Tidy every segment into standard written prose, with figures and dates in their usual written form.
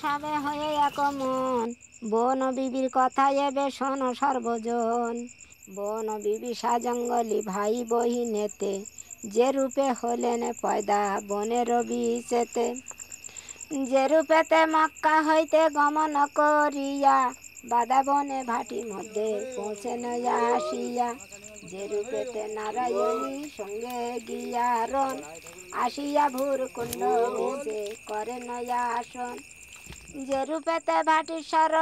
সবে হয়ে একমন, বন বিবির কথা এবে শোনো সর্বজন। বন বিবি সাজঙ্গলি ভাই বহিনেতে, যে রূপে হলেন পয়দা বনের বিচেতে। যে রূপেতে মক্কা হইতে গমন করিয়া, বাদা বনে ভাটি মধ্যে পৌঁছেন আসিয়া। যে রূপেতে নারায়ণী সঙ্গে গিয়ারন, আসিয়া ভূরকুণ্ড মেজে করেন আসন। যে রূপেতে ভাটিস্বর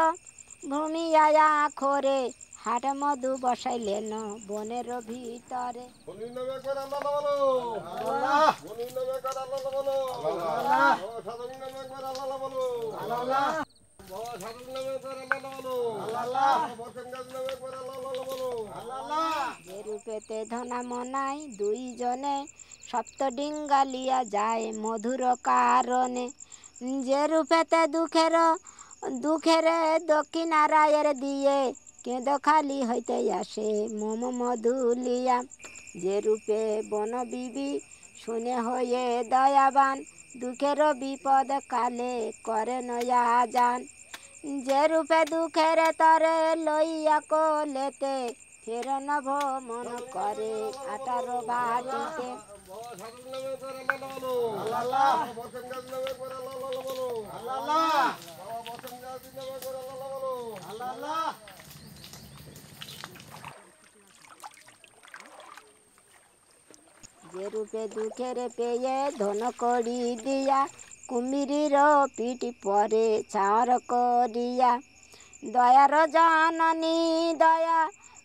ভূমি আয়া খোরে, হাট মধু বসাইলেন বনের ভিতরে। যে রূপেতে ধনা মনাই দুইজনে, সপ্ত ডিঙ্গালিয়া যায় মধুর কারণে। যে রূপেতে দুঃখের দক্ষিণা রায়ের দিয়ে, কেঁদ খালি হইতে আসে মোম মধুলিয়া। যে রূপে বন বিবি শুনে হয়ে দয়াবান, দুঃখের বিপদ কালে করে নয়া যান। যে রূপে দুঃখের তরে লইয়া কোলেতে, ফের নভ মন করে 18 বাটিতে। যে রূপে দুঃখের পেয়ে ধন করি দিয়া, কুমিরির পিটি পরে ছাড় করিয়া। দয়ার জননী দয়া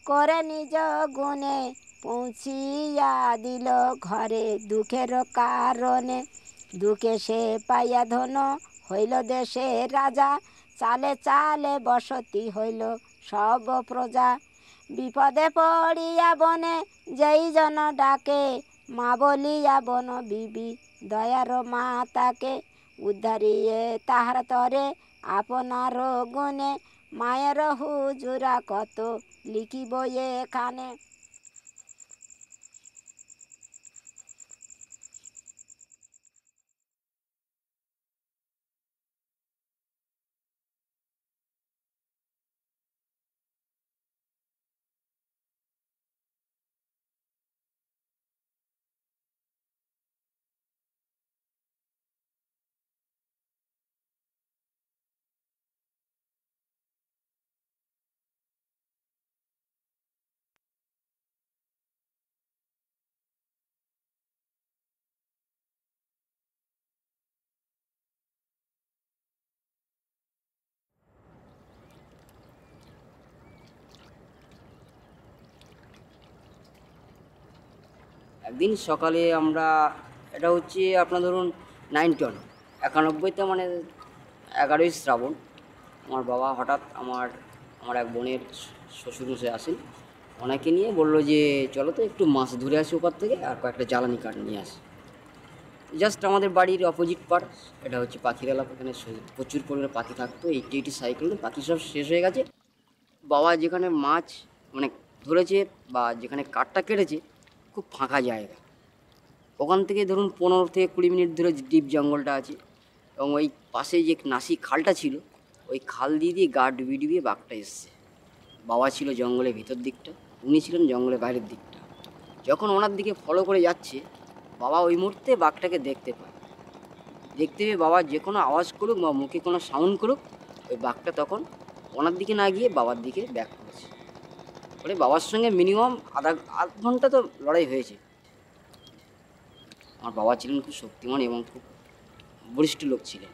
করে নিজ গুণে, পৌঁছিয়া দিল ঘরে দুঃখের কারণে। দুঃখে সে পাইয়া ধন হইল দেশে রাজা, চালে চালে বসতি হইল সব প্রজা। বিপদে পড়িয়া বনে যেই জন ডাকে, মা বলিয়া বন বিবি দয়ার মাতাকে। উদ্ধারিয়ে তাহার তরে আপনার গুণে, মায়ের হুজুরা কত লিখিব এখানে। একদিন সকালে আমরা, এটা হচ্ছে আপনার ধরুন 91তে, মানে 11ই শ্রাবণ, আমার বাবা হঠাৎ আমার এক বোনের শ্বশুরমশাই আসেন, ওনাকে নিয়ে বললো যে চলো তো একটু মাছ ধরে আসি ওপার থেকে, আর কয়েকটা জ্বালানি কাঠ নিয়ে আসি। জাস্ট আমাদের বাড়ির অপোজিট পাড়, এটা হচ্ছে পাখির এলাকা, এখানে প্রচুর পরিমাণে পাখি থাকতো। 80 সাইকেল পাখি সব শেষ হয়ে গেছে। বাবা যেখানে মাছ মানে ধরেছে বা যেখানে কাঠটা কেটেছে, খুব ফাঁকা জায়গা। ওখান থেকে ধরুন 15 থেকে 20 মিনিট ধরে ডিপ জঙ্গলটা আছে, এবং ওই পাশে যে নাসি খালটা ছিল, ওই খাল দিয়ে গা ডুবিয়ে বাঘটা এসছে। বাবা ছিল জঙ্গলের ভিতর দিকটা, উনি ছিলেন জঙ্গলের বাইরের দিকটা। যখন ওনার দিকে ফলো করে যাচ্ছে, বাবা ওই মুহূর্তে বাঘটাকে দেখতে পায়। দেখতে পেয়ে বাবা যে কোনো আওয়াজ করুক বা মুখে কোনো সাউন্ড করুক, ওই বাঘটা তখন ওনার দিকে না গিয়ে বাবার দিকে ব্যাক করেছে। ফলে বাবার সঙ্গে মিনিমাম আধ ঘন্টা তো লড়াই হয়েছে। আমার বাবা ছিলেন খুব শক্তিমান এবং খুব বলিষ্ঠ লোক ছিলেন,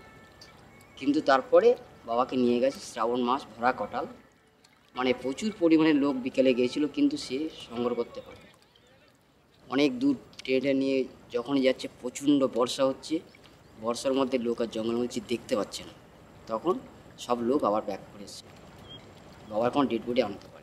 কিন্তু তারপরে বাবাকে নিয়ে গেছে শ্রাবণ মাস ভরা কটাল, মানে প্রচুর পরিমাণে লোক বিকেলে গিয়েছিল, কিন্তু সে সংগ্রহ করতে পারে। অনেক দূর ট্রেনে নিয়ে যখনই যাচ্ছে, প্রচণ্ড বর্ষা হচ্ছে, বর্ষার মধ্যে লোক আর জঙ্গলের মধ্যে দেখতে পাচ্ছে না, তখন সব লোক আবার ব্যাক করে এসছে। বাবার কোনো ডেড বডি আনতে পারে।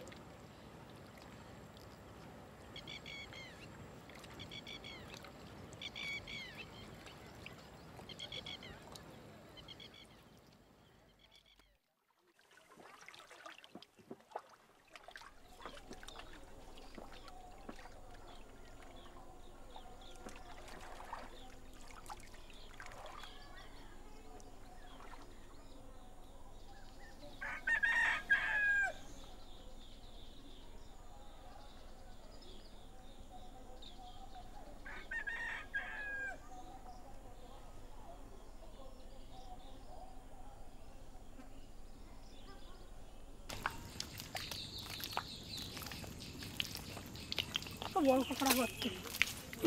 বড় কাঁকড়া করতে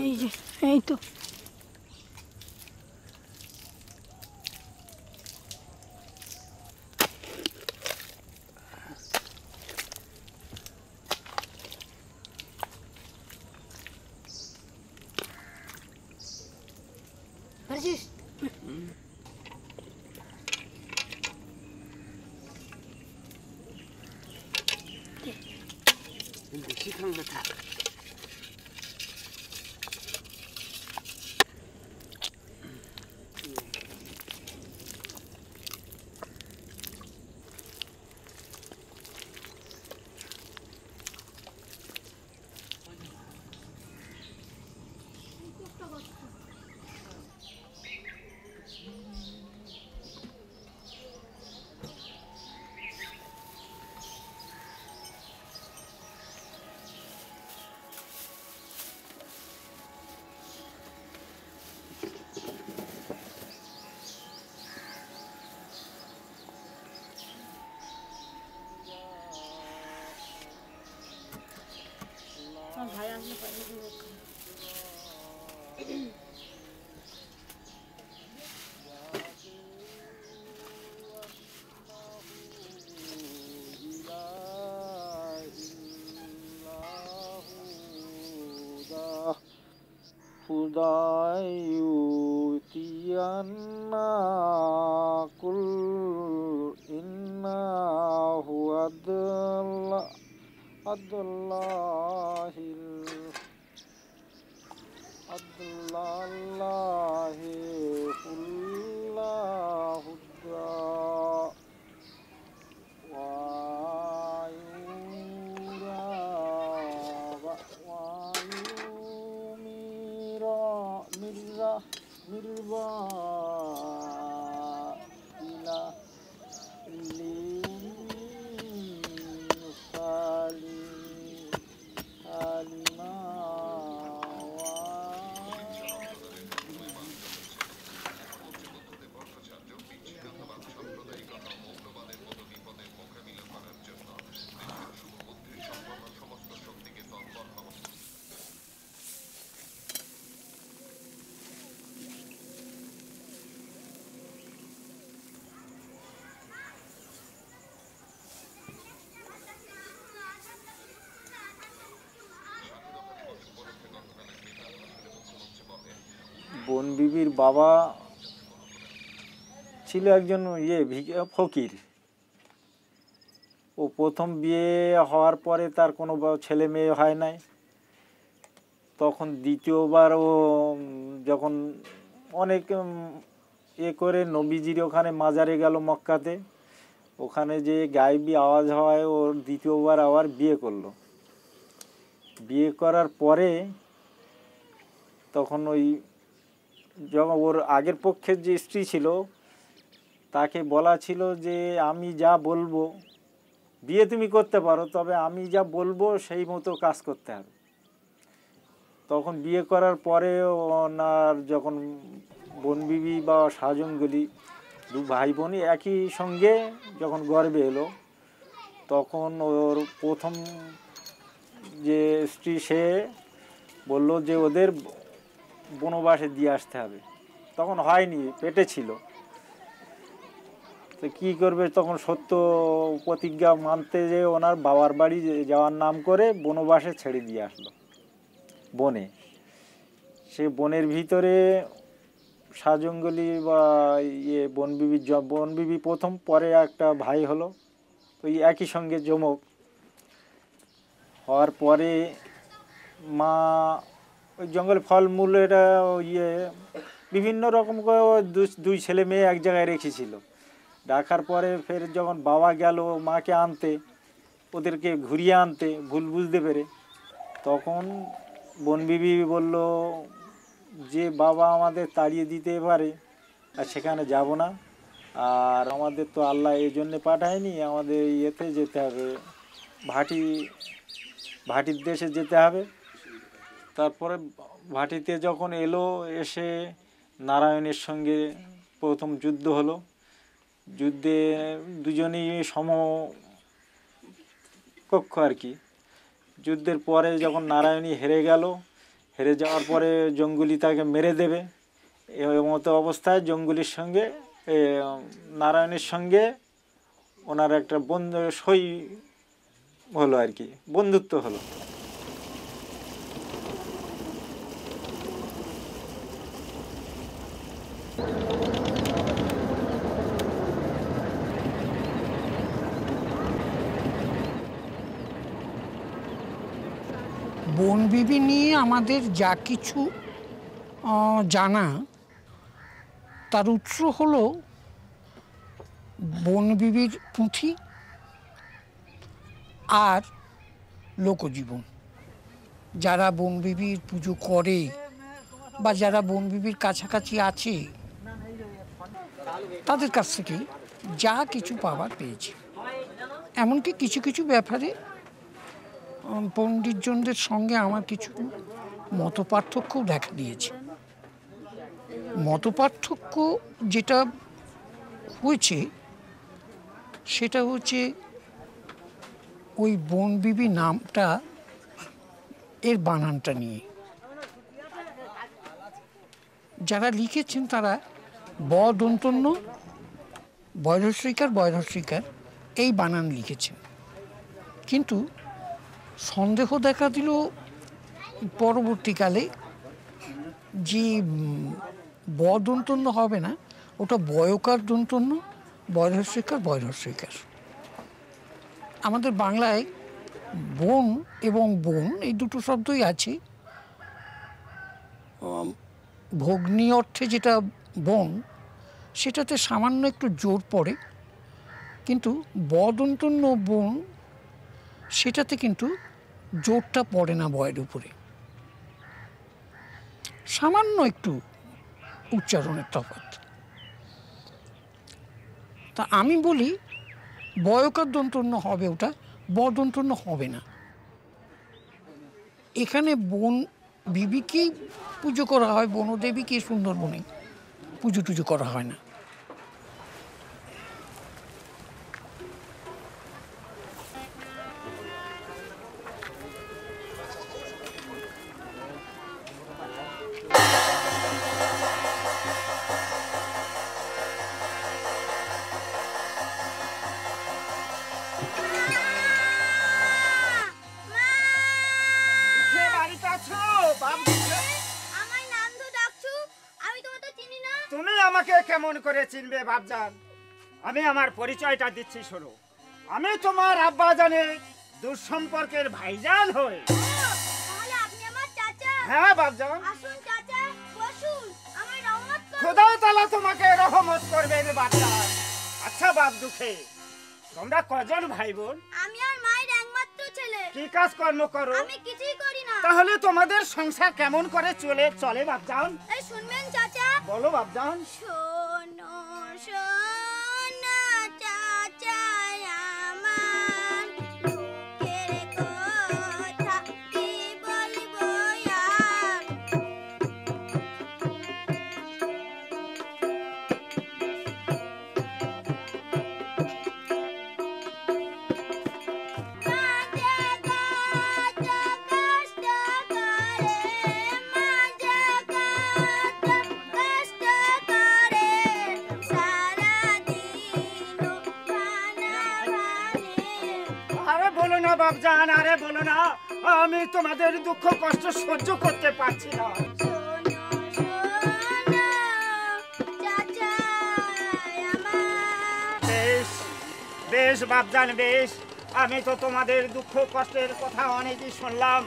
এই যে এই তো পেরেছিস বেশি ঠান্ডা থাক ভাই আসলে পাইনি Hudayutiyanna kul innahu adallahil adlallahi kullahudda mirba ila alima বনবিবির বাবা ছিল একজন ফকির। ও প্রথম বিয়ে হওয়ার পরে তার কোনো ছেলে মেয়ে হয় নাই। তখন দ্বিতীয়বার ও যখন অনেক করে নবীজির ওখানে মাজারে গেল মক্কাতে, ওখানে যে গায়েবী আওয়াজ হয় ওর দ্বিতীয়বার আবার বিয়ে করলো। বিয়ে করার পরে তখন ওই যখন ওর আগের পক্ষের যে স্ত্রী ছিল তাকে বলা ছিল যে আমি যা বলবো, বিয়ে তুমি করতে পারো, তবে আমি যা বলবো সেই মতো কাজ করতে হবে। তখন বিয়ে করার পরে ওনার যখন বনবিবি বা সাজনগুলি দু ভাই বোনই একই সঙ্গে যখন গর্ভে এলো, তখন ওর প্রথম যে স্ত্রী সে বলল যে ওদের বনবাসে দিয়ে আসতে হবে। তখন হয়নি, পেটে ছিল। তো কী করবে, তখন সত্য প্রতিজ্ঞা মানতে যে ওনার বাবার বাড়ি যাওয়ার নাম করে বনবাসে ছেড়ে দিয়ে আসলো বনে। সে বনের ভিতরে সাজঙ্গলি বা বনবিবি প্রথম, পরে একটা ভাই হলো, ওই একই সঙ্গে যমক হওয়ার পরে মা ওই জঙ্গলে ফলমূল এটা বিভিন্ন রকম করে দুই ছেলে মেয়ে এক জায়গায় রেখেছিল। রাখার পরে ফের যখন বাবা গেল মাকে আনতে, ওদেরকে ঘুরিয়ে আনতে ভুল বুঝতে পেরে, তখন বনবিবি বলল যে বাবা আমাদের তাড়িয়ে দিতে পারে আর সেখানে যাব না, আর আমাদের তো আল্লাহ এই জন্যে পাঠায়নি, আমাদের ইয়েতে যেতে হবে, ভাটির দেশে যেতে হবে। তারপরে ভাটিতে যখন এলো, এসে নারায়ণের সঙ্গে প্রথম যুদ্ধ হলো। যুদ্ধে দুজনেই সমকক্ষ আর কি, যুদ্ধের পরে যখন নারায়ণী হেরে গেল, হেরে যাওয়ার পরে জঙ্গুলি তাকে মেরে দেবে, এই মতো অবস্থায় জঙ্গুলির সঙ্গে নারায়ণের সঙ্গে ওনার একটা সই হলো আর কি, বন্ধুত্ব হলো। বনবিবি নিয়ে আমাদের যা কিছু জানা, তার উৎস হলো বনবিবির পুঁথি আর লোকজীবন। যারা বনবিবির পুজো করে বা যারা বনবিবির কাছাকাছি আছে, তাদের কাছ থেকে যা কিছু পাওয়ার পেয়েছি। এমনকি কিছু কিছু ব্যাপারে পণ্ডিতজনদের সঙ্গে আমার কিছু মতপার্থক্যও দেখা দিয়েছে। মতপার্থক্য যেটা হয়েছে সেটা হচ্ছে ওই বনবিবি নামটা, এর বানানটা নিয়ে। যারা লিখেছেন তারা দন্তন্য বয়রস্বীকার এই বানান লিখেছেন, কিন্তু সন্দেহ দেখা দিল পরবর্তীকালে যে দন্তন্য হবে না, ওটা বয়কার দন্তন্য, বয়রস্বীকার। আমাদের বাংলায় বন এবং বন এই দুটো শব্দই আছে। ভগ্নী অর্থে যেটা বন, সেটাতে সামান্য একটু জোর পড়ে, কিন্তু দন্তন্য বন সেটাতে কিন্তু জোরটা পড়ে না বয়ের উপরে, সামান্য একটু উচ্চারণের তফাৎ। তা আমি বলি বয়কার দন্তন্য হবে, ওটা দন্তন্য হবে না। এখানে বন বিবিকেই পুজো করা হয়, বনদেবীকে সুন্দরবনে পুজো টুজো করা হয় না। তুমি আমাকে কেমন করে চিনবে বাপজান? আমি আমার পরিচয়টা দিচ্ছি, শোনো। আমি তোমার আব্বা জানে দুঃসম্পর্কের ভাইজান হই। তাহলে আপনি আমার চাচা? হ্যাঁ বাপজান। আসুন চাচা, বসুন, আমার রহমত করুন। খোদা তাআলা তোমাকে রহমত করবেন বাপজান। আচ্ছা বাপ দুঃখে, তোমরা কজন ভাই বোন? আমি আর মায়ের একমাত্র ছেলে। কি কাজ কর্ম করো? আমি কিছুই করি না। তাহলে তোমাদের সংসার কেমন করে চলে বাপজান? এই শুনবেন চাচা? বলো বাপজান। শোনো শোনো চাচা আমার, দুঃখের কথা কি বলবো আর। বাপজান, আরে বলো না, আমি তোমাদের দুঃখ কষ্ট সহ্য করতে পারছি না। বেশ বেশ বাপজান, বেশ। আমি তো তোমাদের দুঃখ কষ্টের কথা অনেকই শুনলাম,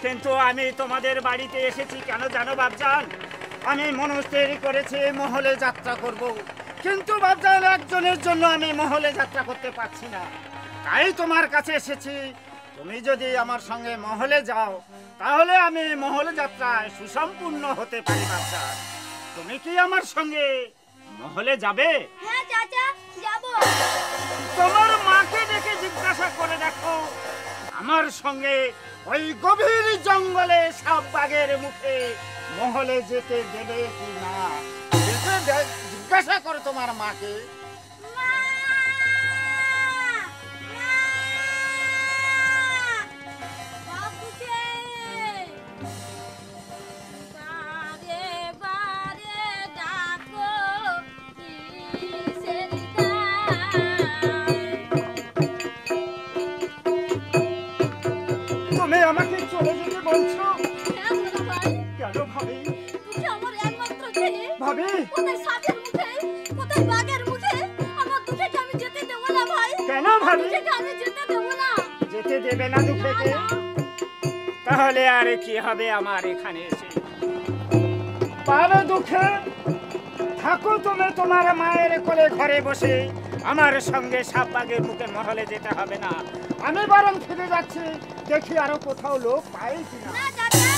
কিন্তু আমি তোমাদের বাড়িতে এসেছি কেন জানো বাপজান? আমি মনস্থ তৈরি করেছি মহলে যাত্রা করব, কিন্তু বাপজান একজনের জন্য আমি মহলে যাত্রা করতে পারছি না। তাই তোমার কাছে এসেছি। তুমি যদি আমার সঙ্গে মহলে যাও, তাহলে আমি মহল যাত্রায় সুসম্পূর্ণ হতে পারি বাপজান। তুমি কি আমার সঙ্গে মহলে যাবে? হ্যাঁ চাচা, যাব। তোমার মাকে ডেকে জিজ্ঞাসা করে দেখো, আমার সঙ্গে ওই গভীর জঙ্গলে সাপ বাঘের মুখে মহলে যেতে দেবে কি না। জিজ্ঞাসা করো তোমার মাকে। বাবা আমাকে চলে যেতে বলছো? হ্যাঁ দুলা ভাই, কেন ভাবি? তুমি আমার একমাত্র ছেলে। ভাবি কোথায় সাপের মুখে, কোথায় বাঘের মুখে, আমার দুঃখকে আমি যেতে দেবো না ভাই। কেন ভাবি? দুঃখকে আমি যেতে দেবো না। যেতে দেবে না দুঃখকে? তাহলে আর কি হবে আমার এখানে এসে? পারো দুঃখে থাকো তুমি তোমার মায়ের কোলে ঘরে বসে, আমার সঙ্গে সাপ বাঘের মুখে মহলে যেতে হবে না। আমি বরং ফিরে যাচ্ছি, দেখি আরো কোথাও লোক পাই কিনা। না চাচা,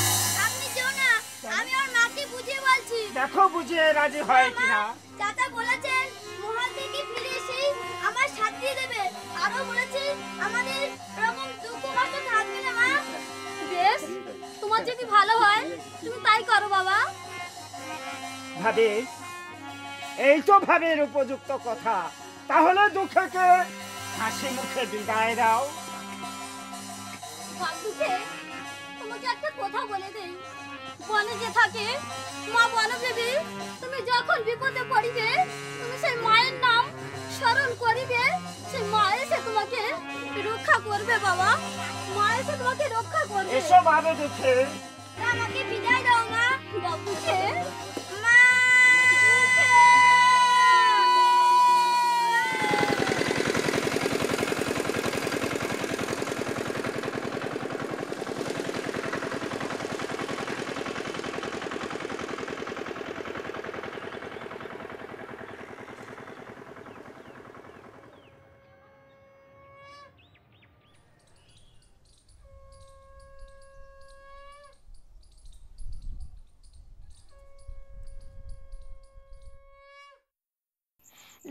আপনি যেও না, আমি ওর মাকে বুঝিয়ে বলছি। দেখো বুঝিয়ে রাজি হয় কিনা। চাচা বলেছেন মহল থেকে ফিরে এসে আমার শাস্তি দেবে, আরো বলেছে আমাদের এরকম দুঃখ কষ্ট থাকবে না মা। বেশ, তোমার যদি ভালো হয় তুমি তাই করো বাবা। ভাবি, এই তো ভাবের উপযুক্ত কথা। তাহলে দুঃখকে হাসি মুখে বিদায় দাও। বাবুকে তোমাকে একটা কথা বলে দেই, বনে যে থাকে মা বনদেবী, তুমি যখন বিপদে পড়িবে তুমি সেই মায়ের নাম স্মরণ করিবে, সেই মা এসে তোমাকে রক্ষা করবে বাবা। মা এসে তোমাকে রক্ষা করবে। এসো ভাবে দুঃখে। আমাকে বিদায় দাও মা। বাবুকে মা।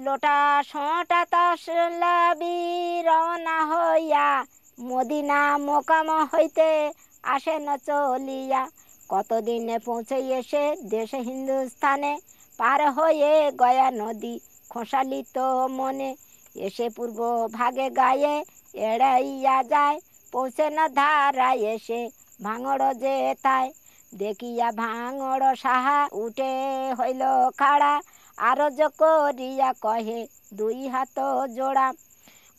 লোটা সোঁটা তসলাবি রওনা হইয়া মদিনা মোকাম হইতে আসেন চলিয়া। কতদিনে পৌঁছে এসে দেশে হিন্দুস্থানে, পার হয়ে গয়া নদী খোসালিত মনে, এসে পূর্ব ভাগে গায়ে এড়াইয়া যায়, পৌঁছে না ধারায় এসে ভাঙড় যেতায়। দেখিয়া ভাঙড় সাহা উঠে হইল খাড়া, আরজ করিয়া কহে দুই হাত জোড়া।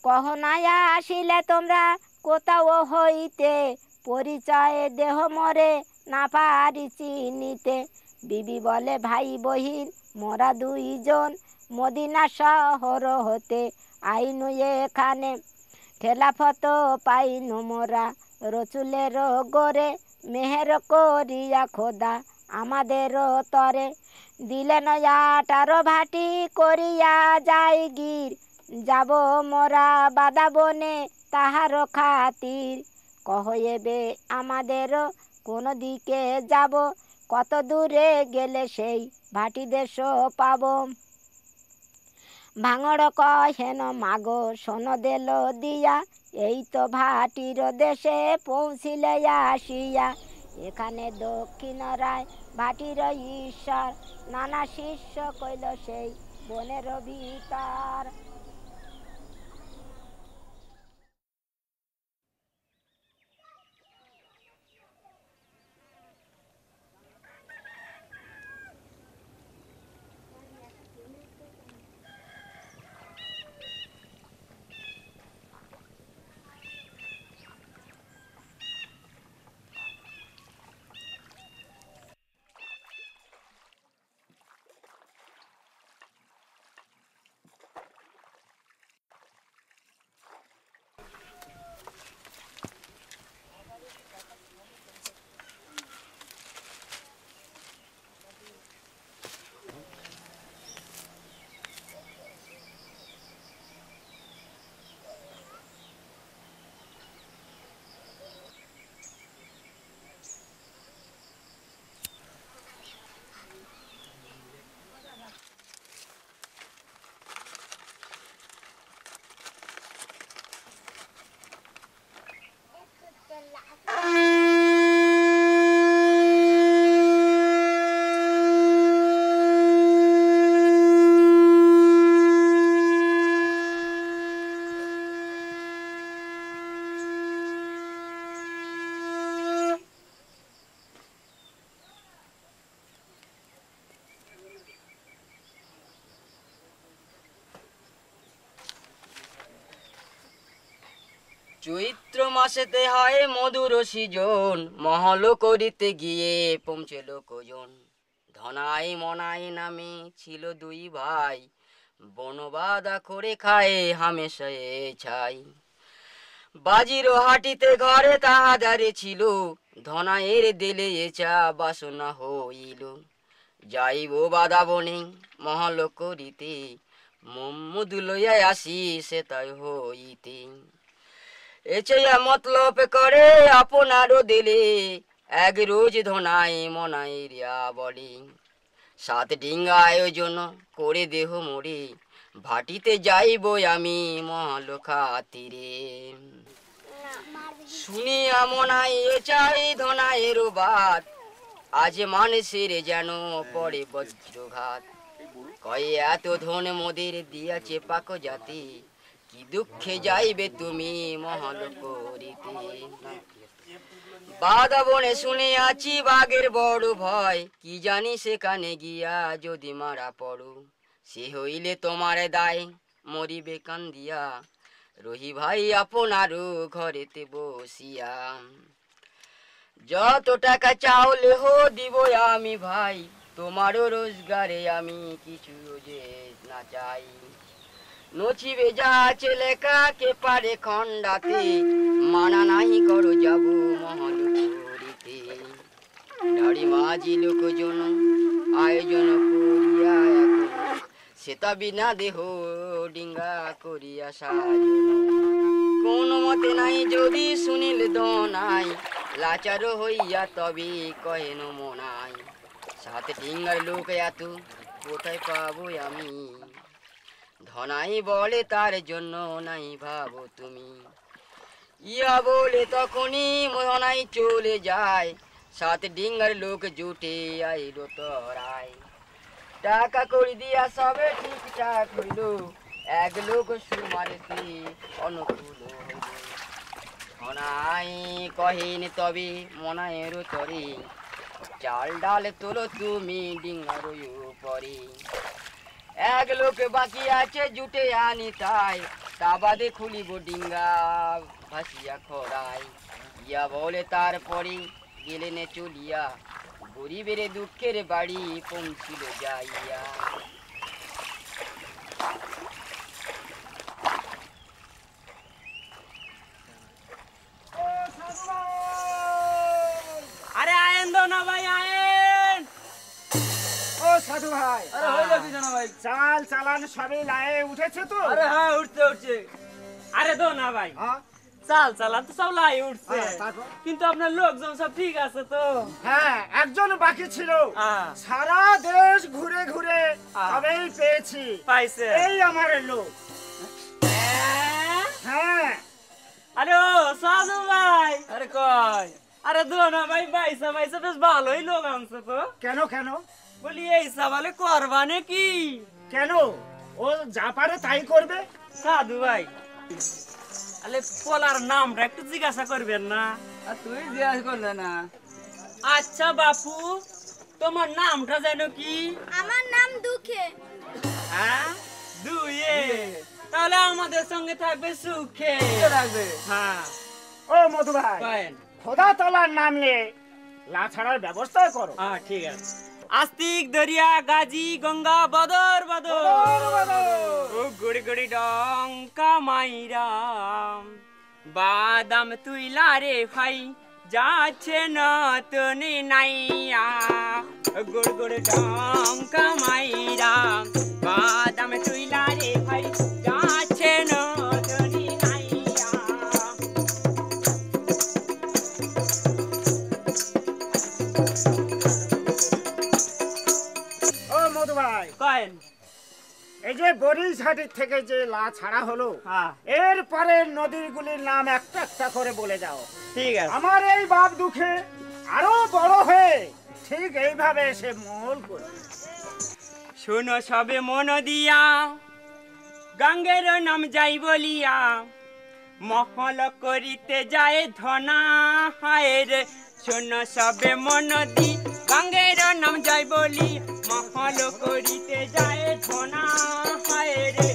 কহ নাই আসিলে তোমরা কোথাও হইতে, পরিচয় দেহ মরে না পারি চিনিতে। বিবি বলে ভাই বহিন মোরা দুইজন, মদিনা শহর হতে আইনু এখানে। খেলাফত পাইনু মোরা রসুলের গোরে, মেহের করিয়া খোদা আমাদের তরে। দিলেন 18 ভাটি করিয়া যাই গির, যাব মোরা বাদা বনে তাহার খাতির। কহ এবে আমাদের কোন দিকে যাব, কত দূরে গেলে সেই ভাটি দেশ পাব। ভাঙড় কহেন মাগো শোন দেল দিয়া, এই তো ভাটির দেশে পৌঁছিলে আসিয়া। এখানে দক্ষিণ রায় ভাটির ঈশ্বর, নানা শিষ্য কইল সেই বনের ভিতর। চৈত্র মাসেতে হয় মধুর সিজন, মহল করিতে গিয়ে পৌঁছে লোকজন। ধনাই মনাই নামে ছিল দুই ভাই, বনবাদা করে খায় হামেশা ছাই। বাজির হাটিতে ঘরে তাহাদারে ছিল, ধনাইয়ের দিলে চা বাসনা হইল। যাইব বাদা বনে মহল করিতে, মধু লইয়া আসি সে তাই হইতে। এছাইয়া মতলব করে আপনারও দিলে, এক রোজ ধনাই মনাই রিয়া বলে। 7 ডিঙ্গা আয়োজন করে দেহ মোরে, ভাটিতে যাইব আমি মহল খাতিরে। শুনিয়া মনাই চাই ধনাইয়ের বাত, আজ মানুষের যেন পড়ে বজ্রঘাত। কয়ে এত ধন মোদের দিয়াছে পাক জাতি, কি দুঃখে যাইবে তুমি মহল করিতে। বাদা বনে শুনিয়াছি বাঘের বড় ভয়, কি জানি সেখানে গিয়া যদি মারা পড়ো। সে হইলে তোমার দায় মরিবে কান্দিয়া, রহি ভাই আপনারও ঘরেতে বসিয়া। যত টাকা চাউলে হো দিব আমি ভাই, তোমারও রোজগারে আমি কিছু যে না চাই। নচিবে যা ছেলে কাকে পারে খন্ডাতে, মানা নাহি করো যাবো মহল করিতে। ধাড়ি মাঝি লোকজন আয়োজন করিয়া এখন, সেটা বিনা দেহ ডিঙ্গা করিয়া সাজন। কোন মতে নাই যদি শুনিল দনাই, লাচার হইয়া তবে কহেন মনাই। 7 ডিঙ্গার লোক এত কোথায় পাবো আমি, ধনাই বলে তার জন্য নাই ভাবো তুমি। ইয়া বলে তখনই ধনাই চলে যায়, 7 ডিঙ্গার লোক জুটে আইল তরাই। টাকা করি দিয়া সবে ঠিকঠাক হইল, এক লোক সুমারেতে অনুকূল হইল। ধনাই কহিন তবে মনায়ের তরে, চাল ডাল তোলো তুমি ডিঙ্গার উপরে। এক লোক বাকি আছে জুটে আনি তাই, তা বাদে খুলিব ডিঙ্গা ভাসিয়া খরাই। ইয়া বলে তারপরে গেলেন চলিয়া, গরিবের দুঃখের বাড়ি পৌঁছিল যাইয়া। আরে আয়েন দো না ভাই আয়েন। ও সাধু ভাই, আরে হইলো কি জানা ভাই? চাল চালান সবই লায়ে উঠেছে তো? আরে হ্যাঁ উঠছে। আরে দো না ভাই, হ্যাঁ চাল চালান তো সব লাই উঠছে, তারপর? কিন্তু আপনার লোকজন সব ঠিক আছে তো? হ্যাঁ, একজন বাকি ছিল, হ্যাঁ। সারা দেশ ঘুরে ঘুরে হ্যাঁ। তবেই পেয়েছি। পাইছে? এই আমার লোক। হ্যাঁ। আরে ও সাধু ভাই, আরে কই? আরে দো না ভাই, বাইসা বেশ ভালোই লোক আনছে তো। কেন কেন? বলি এই সাবালে করবা নাকি? কেন? ও যা পারে তাই করবে। সাধু ভাই, আরে পোলার নামটা একটু জিজ্ঞাসা করবেন না? আর তুই জিজ্ঞাসা করলে না? আচ্ছা বাপু, তোমার নামটা জানো কি? আমার নাম দুঃখে। হ্যাঁ, দুয়ে। তাহলে আমাদের সঙ্গে থাকবে সুখে। থাকবে। হ্যাঁ। ও মধু ভাই, কয়েন। খোদা তলার নাম নিয়ে লাছাড়ার ব্যবস্থা করো। হ্যাঁ ঠিক আছে। আস্তিক দরিয়া গাজী গঙ্গা বদর বদর, ও গুড়ি গুড়ি ডঙ্কা মাইরাম, বাদাম তুইলা রে ভাই যাচ্ছে না তনি নাইয়া, গুড় গুড় ডঙ্কা মাইরাম, বাদাম তুইলা রে ভাই যাচ্ছে না তনি নাইয়া। ও মধু ভাই, কয়েন। এই যে বরিশহাটের থেকে যে লা ছাড়া হলো, হ্যাঁ এরপরে নদীগুলির নাম একটা একটা করে বলে যাও। ঠিক আছে। আমার এই বাপ দুঃখে আরো বড় হয়ে ঠিক এইভাবে এসে মহল করবে। শোনো সবে মন দিয়া, গঙ্গের নাম যাই বলিয়া, মহল করিতে যায় ধনা হায় রে। শোনো সবে মন দি, গঙ্গের নাম যাই বলি, মহল করিতে যায় ধনা হায় রে।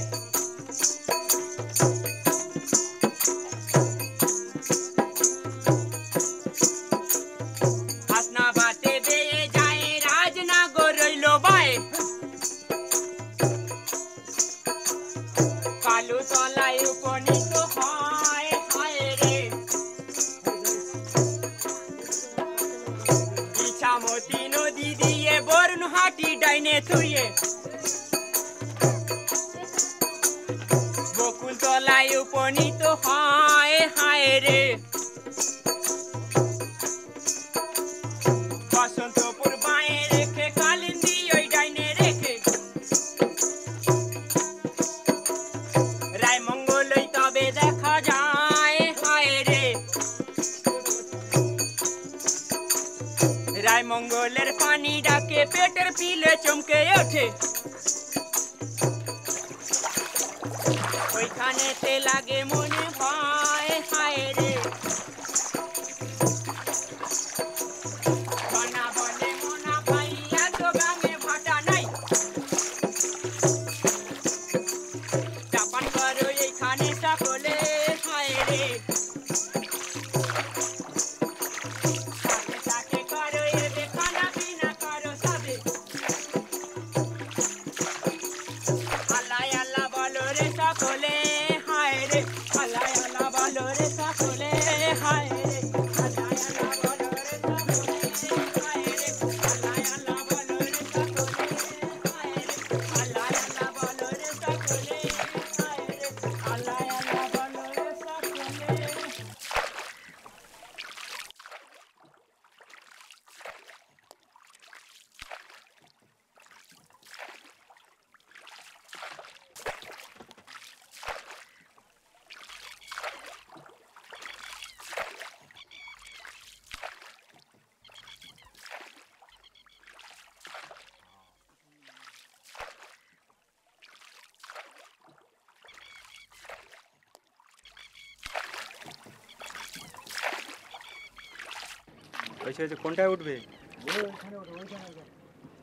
হায় হায় রে বসন্তপুর বাঁয়ে রেখে কালিন্দী ওই ডাইনে রেখে রায়মঙ্গলই তবে দেখা যায় হায় রে রায়মঙ্গলের পানি ডাকে পেটের পিলে চমকে ওঠে ওইখানেতে লাগে মনে ভয় হায় রে মনা বলে মনা ভাই এত গ্রামে ভাটা নাই চাপান করো এইখানে সকলে হায় রে সাথে সাথে করো এবে খানা পিনা করো সাথে আল্লাহ আল্লাহ বলো রে সকলে হায় রে আল্লাহ আল্লাহ বলো রে সকলে হায় রে আল্লাহ আল্লাহ বলো রে সকলে হায় রে আল্লাহ আল্লাহ বলো রে সকলে হায় রে আল্লাহ আল্লাহ বলো রে সকলে হায় রে আল্লাহ আল্লাহ বলো রে সকলে হয়েছে কোনটায় উঠবে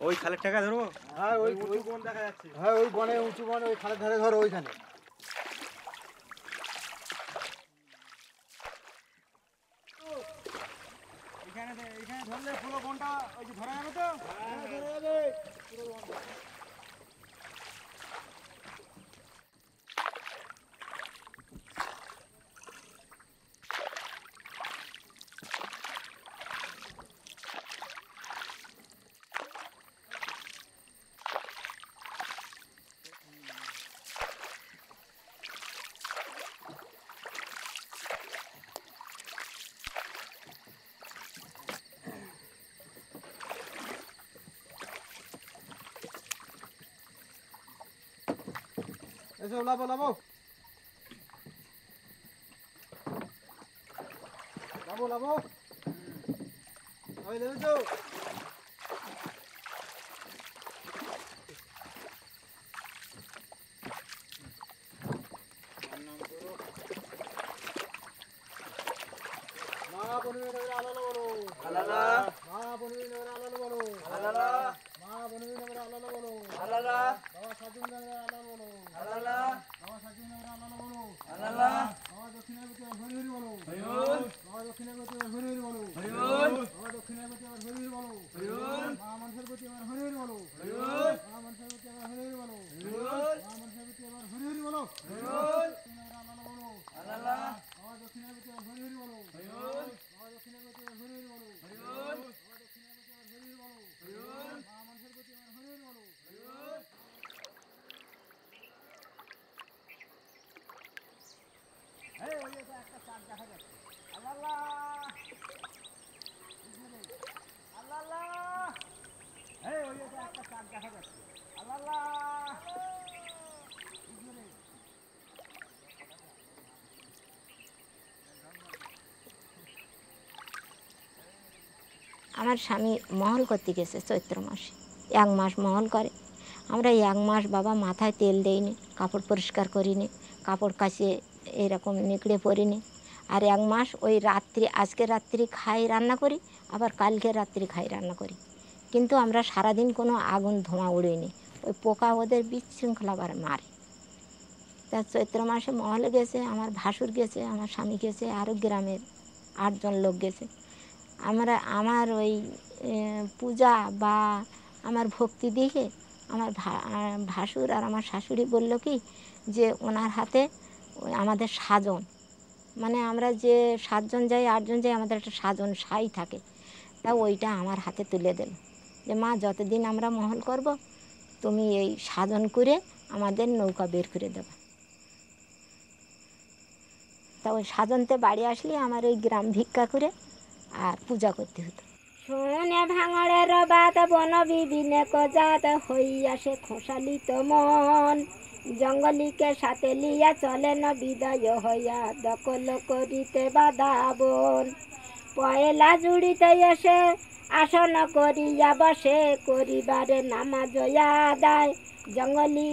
ওই খালের টাকা ধরবো হ্যাঁ ওই ওই বন দেখা যাচ্ছে হ্যাঁ ওই বনে উঁচু বনে ওই খালের ধারে ধরো ওইখানে এইখানে ধরলে পুরো বনটা ওই যে ধরা যাবে তো হ্যাঁ ধরা যাবে পুরো বনটা এসো লাবো লাবো লাবো লাবো ওই লেবেছো মা বনবি নগরে আলালা বলো আলালা মা বনবি নগরে আলালা বলো আলালা মা বনবি নগরে আলালা বলো আলালা বাবা সাজুন নগরে আলালা বলো আলালা বাবা সাজুন নগরে আলালা বলো আলালা বাবা দক্ষিণাগতি হরি হরি বলো হরিবল বাবা দক্ষিণাগতি হরি হরি বলো হরিবল বাবা দক্ষিণাগতি হরি হরি বলো হরিবল মা মনসার গতি হরি হরি বলো হরিবল মা মনসার গতি হরি হরি বলো হরিবল মা মনসার গতি হরি হরি বলো হরিবল আলালা বলো আলালা বাবা দক্ষিণাগতি হরি হরি বলো হরিবল বাবা দক্ষিণাগতি হরি হরি বলো হরিবল বাবা দক্ষিণাগতি হরি হরি বলো হরিবল মা মনসার গতি হরি হরি বলো হরিবল এই ওই যে একটা চাঁদ দেখা যাচ্ছে আল্লাহ আল্লাহ এই ওই যে একটা চাঁদ দেখা যাচ্ছে আল্লাহ আমার স্বামী মহল করতে গেছে চৈত্র মাসে 1 মাস মহল করে। আমরা 1 মাস বাবা মাথায় তেল দেইনি, কাপড় পরিষ্কার করিনি, কাপড় কাচিয়ে এরকম নিকড়ে পরিনি। আর 1 মাস ওই রাত্রি, আজকে রাত্রি খাই রান্না করি, আবার কালকে রাত্রি খাই রান্না করি, কিন্তু আমরা সারাদিন কোনো আগুন ধোঁয়া উড়িনি। ওই পোকা ওদের বিশৃঙ্খলা মারে। তা চৈত্র মাসে মহলে গেছে, আমার ভাসুর গেছে, আমার স্বামী গেছে, আরও গ্রামের 8 জন লোক গেছে। আমার ওই পূজা বা আমার ভক্তি দেখে আমার ভাসুর আর আমার শাশুড়ি বলল কি যে ওনার হাতে আমাদের সাজন, মানে আমরা যে 7 জন যাই 8 জন যাই আমাদের একটা সাজন সাই থাকে, তা ওইটা আমার হাতে তুলে দিল যে মা যতদিন আমরা মহল করব তুমি এই সাজন করে আমাদের নৌকা বের করে দেবা। তা ওই সাজন্তে বাড়ি আসলে আমার ওই গ্রাম ভিক্ষা করে আর পূজা করতে হতো। শোনে ভাঙড়ের বাত বন বিবিনে কজাত হইয়াছে খোসালিত মন, জঙ্গলিকে সাথে লিয়া চলেন বিদায় হইয়া দখল করিতে বাধা বন। পয়লা জুড়িতে এসে আসন করিয়া বসে করিবারে নামাজ আদায়, জঙ্গলি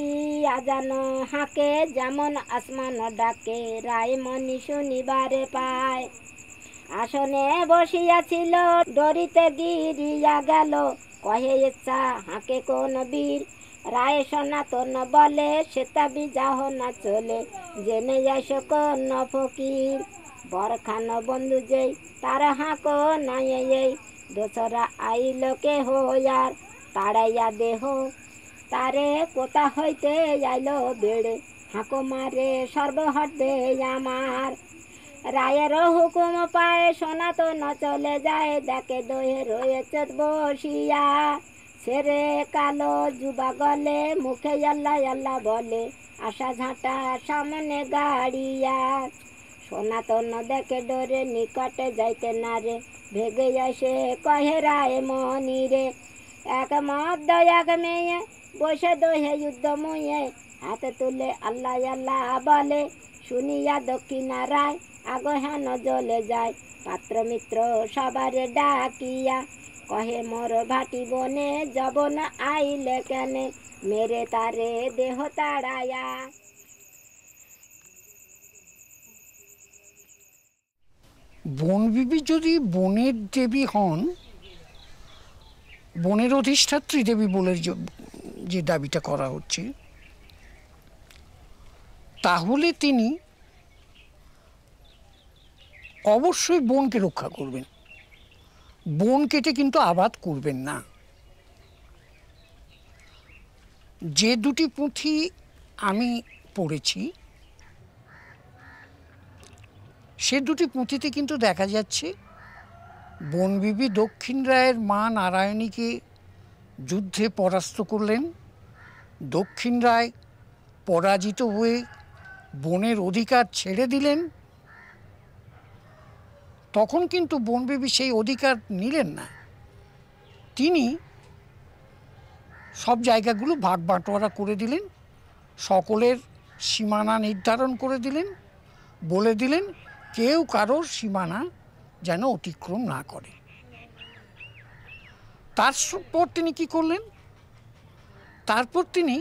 আজান হাঁকে যেমন আসমান ডাকে রায় মনি শুনিবারে পায়। আসনে বসিয়াছিল ডরিতে গিরিয়া গেল কহে ইচ্ছা হাঁকে কোন বীর, রায় সনাতন বলে সেটা বিজাহ না চলে জেনে যাইস কোন ফকির। বরখান বন্ধু যেই তার হাঁক নাই এই, দোসরা আইল কে হইয়ার তাড়াইয়া দেহ তারে কোথা হইতে আইল বেড়ে হাঁকো মারে সর্বহটে আমার। রায়ের হুকুম পায় সনাতন চলে যায় দেখে দহে রয়েছে বসিয়া, সেরে কালো যুবা গলে মুখে আল্লাহ আল্লাহ বলে আশা ঝাঁটা সামনে গাড়িয়া। সনাতন দেখে ডরে নিকটে যাইতে না রে ভেগে আসে কহে রায় মনি রে। এক মদ্য এক মেয়ে বসে দহে যুদ্ধ মুয়ে হাতে তুলে আল্লাহ আল্লাহ বলে, শুনিয়া দক্ষিণা রায় আগ হেন জ্বলে যায় পাত্র মিত্র সবারে ডাকিয়া কহে মোর ভাটি বনে জবন আইলে কেনে মেরে তারে দেহ তাড়ায়া। বনবিবি যদি বনের দেবী হন, বনের অধিষ্ঠাত্রী দেবী বলে যে দাবিটা করা হচ্ছে, তাহলে তিনি অবশ্যই বনকে রক্ষা করবেন, বন কেটে কিন্তু আবাদ করবেন না। যে দুটি পুঁথি আমি পড়েছি সে দুটি পুঁথিতে কিন্তু দেখা যাচ্ছে বনবিবি দক্ষিণ রায়ের মা নারায়ণীকে যুদ্ধে পরাস্ত করলেন, দক্ষিণ রায় পরাজিত হয়ে বনের অধিকার ছেড়ে দিলেন। তখন কিন্তু বনবিবি সেই অধিকার নিলেন না, তিনি সব জায়গাগুলো ভাগ বাটোয়ারা করে দিলেন, সকলের সীমানা নির্ধারণ করে দিলেন, বলে দিলেন কেউ কারোর সীমানা যেন অতিক্রম না করে। তারপর তিনি কি করলেন, তারপর তিনি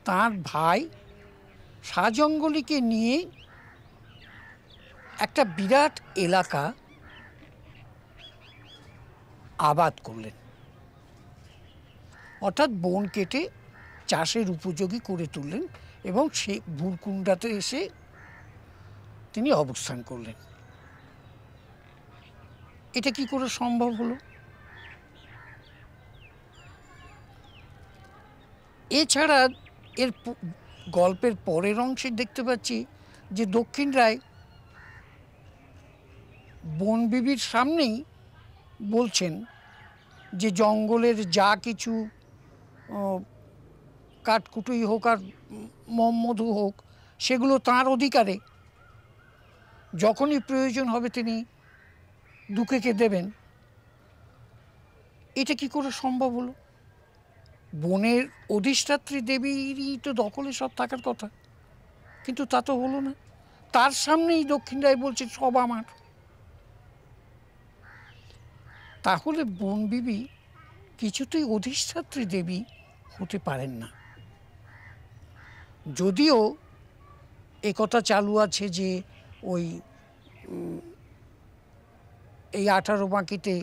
তার ভাই শাহজঙ্গলিকে নিয়ে একটা বিরাট এলাকা আবাদ করলেন, অর্থাৎ বন কেটে চাষের উপযোগী করে তুললেন এবং সে ভুরকুণ্ডাতে এসে তিনি অবস্থান করলেন। এটা কি করে সম্ভব হলো? এছাড়া এর গল্পের পরের অংশে দেখতে পাচ্ছি যে দক্ষিণ রায় বনবিবির সামনেই বলছেন যে জঙ্গলের যা কিছু কাঠকুটুই হোক আর মধু হোক সেগুলো তাঁর অধিকারে, যখনই প্রয়োজন হবে তিনি দুঃখেকে দেবেন। এটা কি করে সম্ভব হলো? বনের অধিষ্ঠাত্রী দেবীরই তো দখলে সব থাকার কথা, কিন্তু তা তো হলো না। তার সামনেই দক্ষিণ রায় বলছে সব আমার। তাহলে বনবিবি কিছুতেই অধিষ্ঠাত্রী দেবী হতে পারেন না। যদিও একথা চালু আছে যে ওই এই 18 বাঁকিতে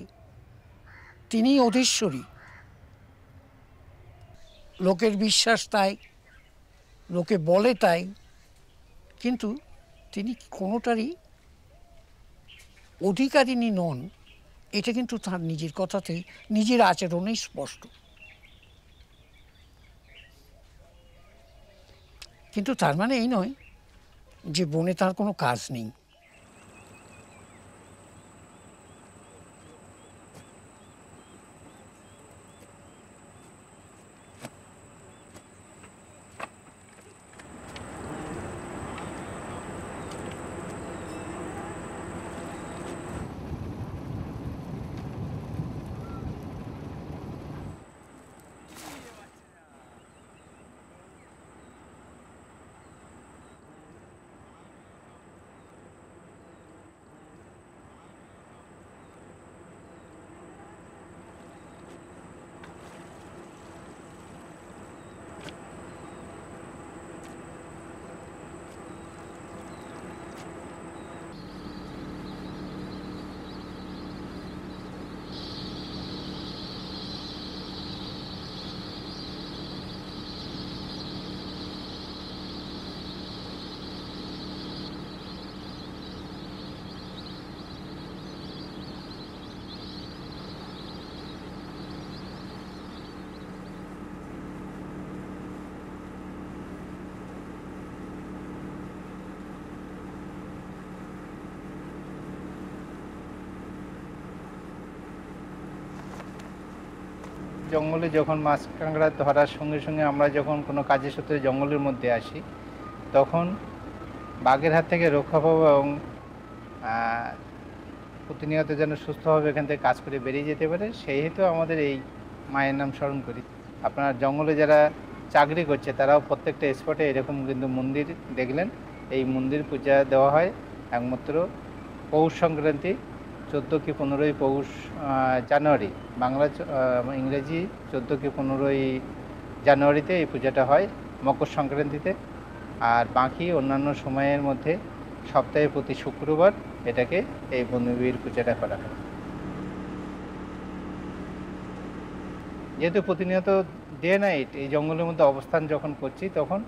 তিনি অধীশ্বরী, লোকের বিশ্বাস তাই, লোকে বলে তাই, কিন্তু তিনি কোনোটারই অধিকারিণী নন। এটা কিন্তু তার নিজের কথাতেই, নিজের আচরণেই স্পষ্ট। কিন্তু তার মানে এই নয় যে বনে তার কোনো কাজ নেই। জঙ্গলে যখন মাছ কাঁকড়া ধরার সঙ্গে সঙ্গে আমরা যখন কোনো কাজের সূত্রে জঙ্গলের মধ্যে আসি, তখন বাঘের হাত থেকে রক্ষা পাবো এবং প্রতিনিয়ত যেন সুস্থভাবে এখান থেকে কাজ করে বেরিয়ে যেতে পারে, সেই হেতু আমাদের এই মায়ের নাম স্মরণ করি। আপনার জঙ্গলে যারা চাকরি করছে তারাও প্রত্যেকটা স্পটে এরকম কিন্তু মন্দির দেখলেন, এই মন্দির পূজা দেওয়া হয় একমাত্র পৌষ সংক্রান্তি 14 কি 15ই পৌষ জানুয়ারি, বাংলা ইংরেজি 14 কি 15ই জানুয়ারিতে এই পূজাটা হয়, মকর সংক্রান্তিতে। আর বাকি অন্যান্য সময়ের মধ্যে সপ্তাহে প্রতি শুক্রবার এটাকে এই বনবিবির পূজাটা করা হয়। যেহেতু প্রতিনিয়ত ডে নাইট এই জঙ্গলের মধ্যে অবস্থান যখন করছি, তখন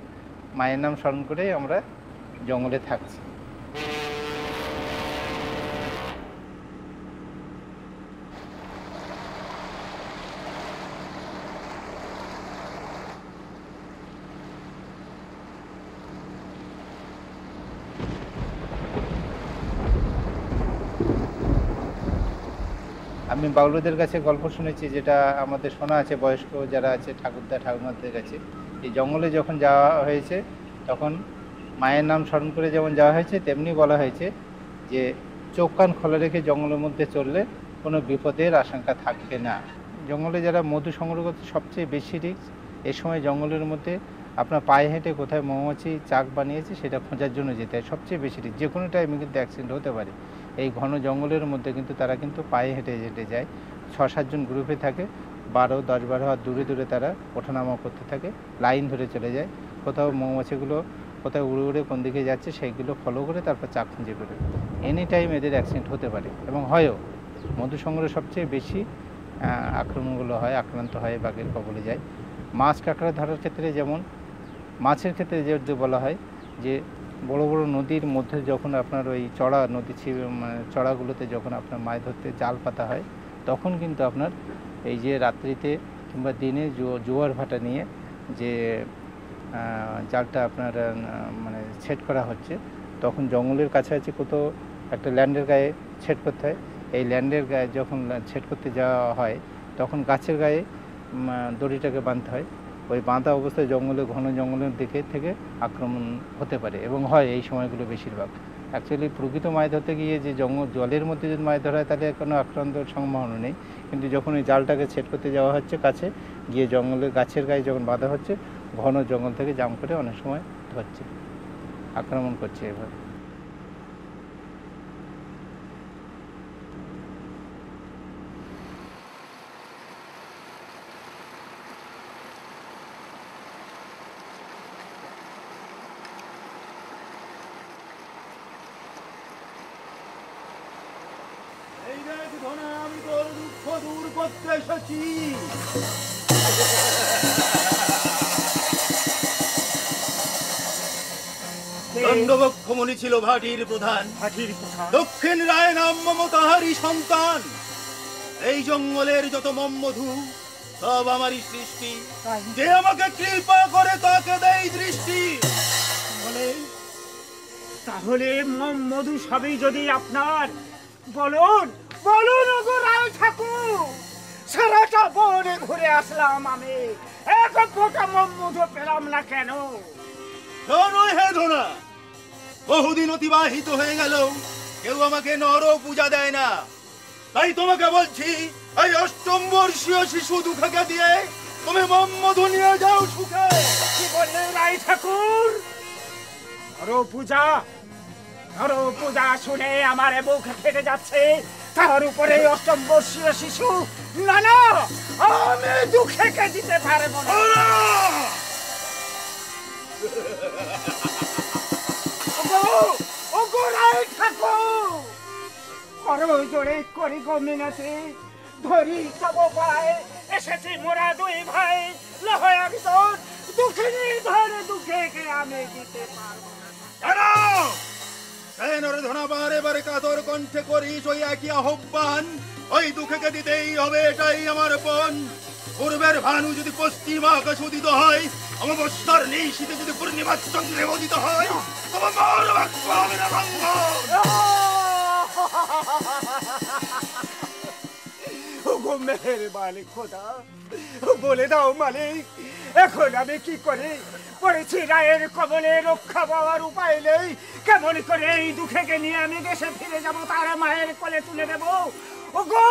মায়ের নাম স্মরণ করেই আমরা জঙ্গলে থাকছি। আমি বাউলদের কাছে গল্প শুনেছি, যেটা আমাদের শোনা আছে বয়স্ক যারা আছে ঠাকুরদা ঠাকুমাদের কাছে, এই জঙ্গলে যখন যাওয়া হয়েছে তখন মায়ের নাম স্মরণ করে যেমন যাওয়া হয়েছে, তেমনি বলা হয়েছে যে চোখ কান খোলা রেখে জঙ্গলের মধ্যে চললে কোনো বিপদের আশঙ্কা থাকবে না। জঙ্গলে যারা মধু সংগ্রহ করতে সবচেয়ে বেশি রিস্ক, এই সময় জঙ্গলের মধ্যে আপনার পায়ে হেঁটে কোথায় মৌমাছি চাক বানিয়েছে সেটা খোঁজার জন্য যেতে হয়, সবচেয়ে বেশি রিস্ক। যে কোনো টাইমে কিন্তু অ্যাক্সিডেন্ট হতে পারে। এই ঘন জঙ্গলের মধ্যে কিন্তু তারা কিন্তু পায়ে হেঁটে হেঁটে যায়, 6-7 জন গ্রুপে থাকে, 10-12 হাত দূরে দূরে তারা ওঠানামা করতে থাকে, লাইন ধরে চলে যায়। কোথাও মৌমাছিগুলো কোথাও উড়ে উড়ে কোন দিকে যাচ্ছে সেইগুলো ফলো করে তারপর চাক খুঁজে করে। এনি টাইম এদের অ্যাক্সিডেন্ট হতে পারে এবং হয়ও। মধু সংগ্রহে সবচেয়ে বেশি আক্রমণগুলো হয়, আক্রান্ত হয়, বাঘের কবলে যায়। মাছ কাঁকড়া ধরার ক্ষেত্রে যেমন মাছের ক্ষেত্রে যে বলা হয় যে বড় বড় নদীর মধ্যে যখন আপনার ওই চড়া নদী চড়াগুলোতে যখন আপনার মাছ ধরতে জাল পাতা হয়, তখন কিন্তু আপনার এই যে রাত্রিতে কিংবা দিনে জোয়ার ভাটা নিয়ে যে জালটা আপনার মানে সেট করা হচ্ছে, তখন জঙ্গলের কাছাকাছি কোথাও একটা ল্যান্ডের গায়ে সেট করতে হয়। এই ল্যান্ডের গায়ে যখন সেট করতে যাওয়া হয়, তখন গাছের গায়ে দড়িটাকে বাঁধতে হয়। ওই বাঁধা অবস্থায় জঙ্গলে ঘন জঙ্গলের দিকে থেকে আক্রমণ হতে পারে এবং হয় এই সময়গুলো বেশিরভাগ। অ্যাকচুয়ালি প্রকৃত মাছ ধরতে গিয়ে যে জলের মধ্যে যদি মাছ ধরা হয় তাহলে কোনো আক্রান্তর সম্ভাবনা নেই, কিন্তু যখন ওই জালটাকে সেট করতে যাওয়া হচ্ছে কাছে গিয়ে জঙ্গলের গাছের গায়ে যখন বাঁধা হচ্ছে, ঘন জঙ্গল থেকে জাম করে অনেক সময় ধরছে, আক্রমণ করছে এভাবে। আমি তোর দুঃখ দূর করতে এসেছি। দণ্ডবক্ষমণি ছিল ভাটির প্রধান, দক্ষিণ রায় নাম মম তাহারই সন্তান। এই জঙ্গলের যত মম্মধু সব আমারই সৃষ্টি, যে আমাকে কৃপা করে তাকে দেয় দৃষ্টি। তাহলে মধু সবই যদি আপনার, বলুন বলুন ওগো রায় ঠাকুর, সারাটা বনে ঘুরে আসলাম আমি, এক ফোঁটা মধু পেলাম না কেন? হে ধনা, বহুদিন অতিবাহিত হয়ে গেল, কেউ আমাকে নর পূজা দেয় না। তাই তোমাকে বলছি, এই অষ্টম বর্ষীয় শিশু দুঃখকে দিয়ে তুমি মধু নিয়ে যাও সুখে। কি বললেন রায় ঠাকুর? নর পূজা? নর পূজা শুনে আমার বুক ফেটে যাচ্ছে, তার উপরে অষ্টম বর্ষীয় শিশু? না না, আমি দুঃখকে দিতে পারবো না। ওগো রায় ঠাকুর, করো জোরে করি গো মিনতি, ধরি তব পায় এসেছি মোরা দুই ভাই, লহয় একজন দুঃখিনী ধরে দুঃখকে আমি দিতে পারবো না। বারে বারে কাতর কণ্ঠে করিস ওই একই আহ্বান, ওই দুঃখকে দিতেই হবে, এটাই আমার পণ। পূর্বের ভানু যদি পশ্চিম আকাশ উদিত হয়, অমাবস্যার নিশীথে যদি পূর্ণিমা চন্দ্রে উদিত হয়, তবে মোর বাক্য হবে না ভঙ্গ। ওগো মেহেরবানি খোদা, বলে দাও মালিক, এখন আমি কি করি? পড়েছি রায়ের কবলে, রক্ষা পাওয়ার উপায় নেই। কেমন করে এই দুঃখকে নিয়ে আমি দেশে ফিরে যাব, তার মায়ের কোলে তুলে দেব? ওগো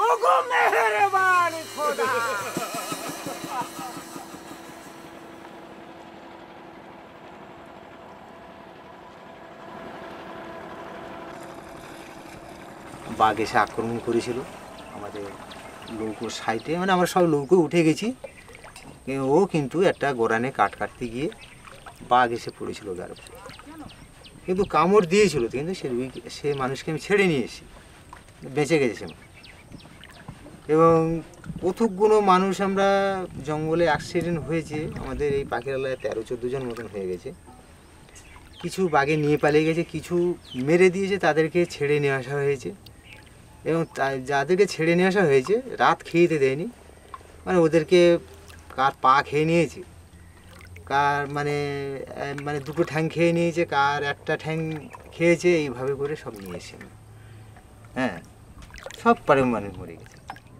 ওগো মেহেরবান খোদা। বাঘ এসে আক্রমণ করেছিল আমাদের নৌকোর সাইডে, মানে আমরা সব নৌকো উঠে গেছি, ও কিন্তু একটা গোড়ানে কাঠ কাটতে গিয়ে বাঘ এসে পড়েছিল গার উপরে, কিন্তু কামড় দিয়েছিল, কিন্তু সে মানুষকে আমি ছেড়ে নিয়ে এসেছি, বেঁচে গেছে সে। এবং কতকগুলো মানুষ আমরা জঙ্গলে অ্যাক্সিডেন্ট হয়েছে আমাদের এই পাখিরালয়ে 13-14 জন মতন হয়ে গেছে। কিছু বাঘে নিয়ে পালিয়ে গেছে, কিছু মেরে দিয়েছে, তাদেরকে ছেড়ে নিয়ে আসা হয়েছে। এবং যাদেরকে ছেড়ে নিয়ে আসা হয়েছে রাত খেয়েতে দেয়নি, মানে ওদেরকে কার পা খেয়ে নিয়েছে, কার মানে মানে দুটো ঠ্যাং খেয়ে নিয়েছে, কার একটা ঠ্যাং খেয়েছে, এইভাবে করে সব নিয়ে এসে, হ্যাঁ সব পারে মানুষ মরে গেছে।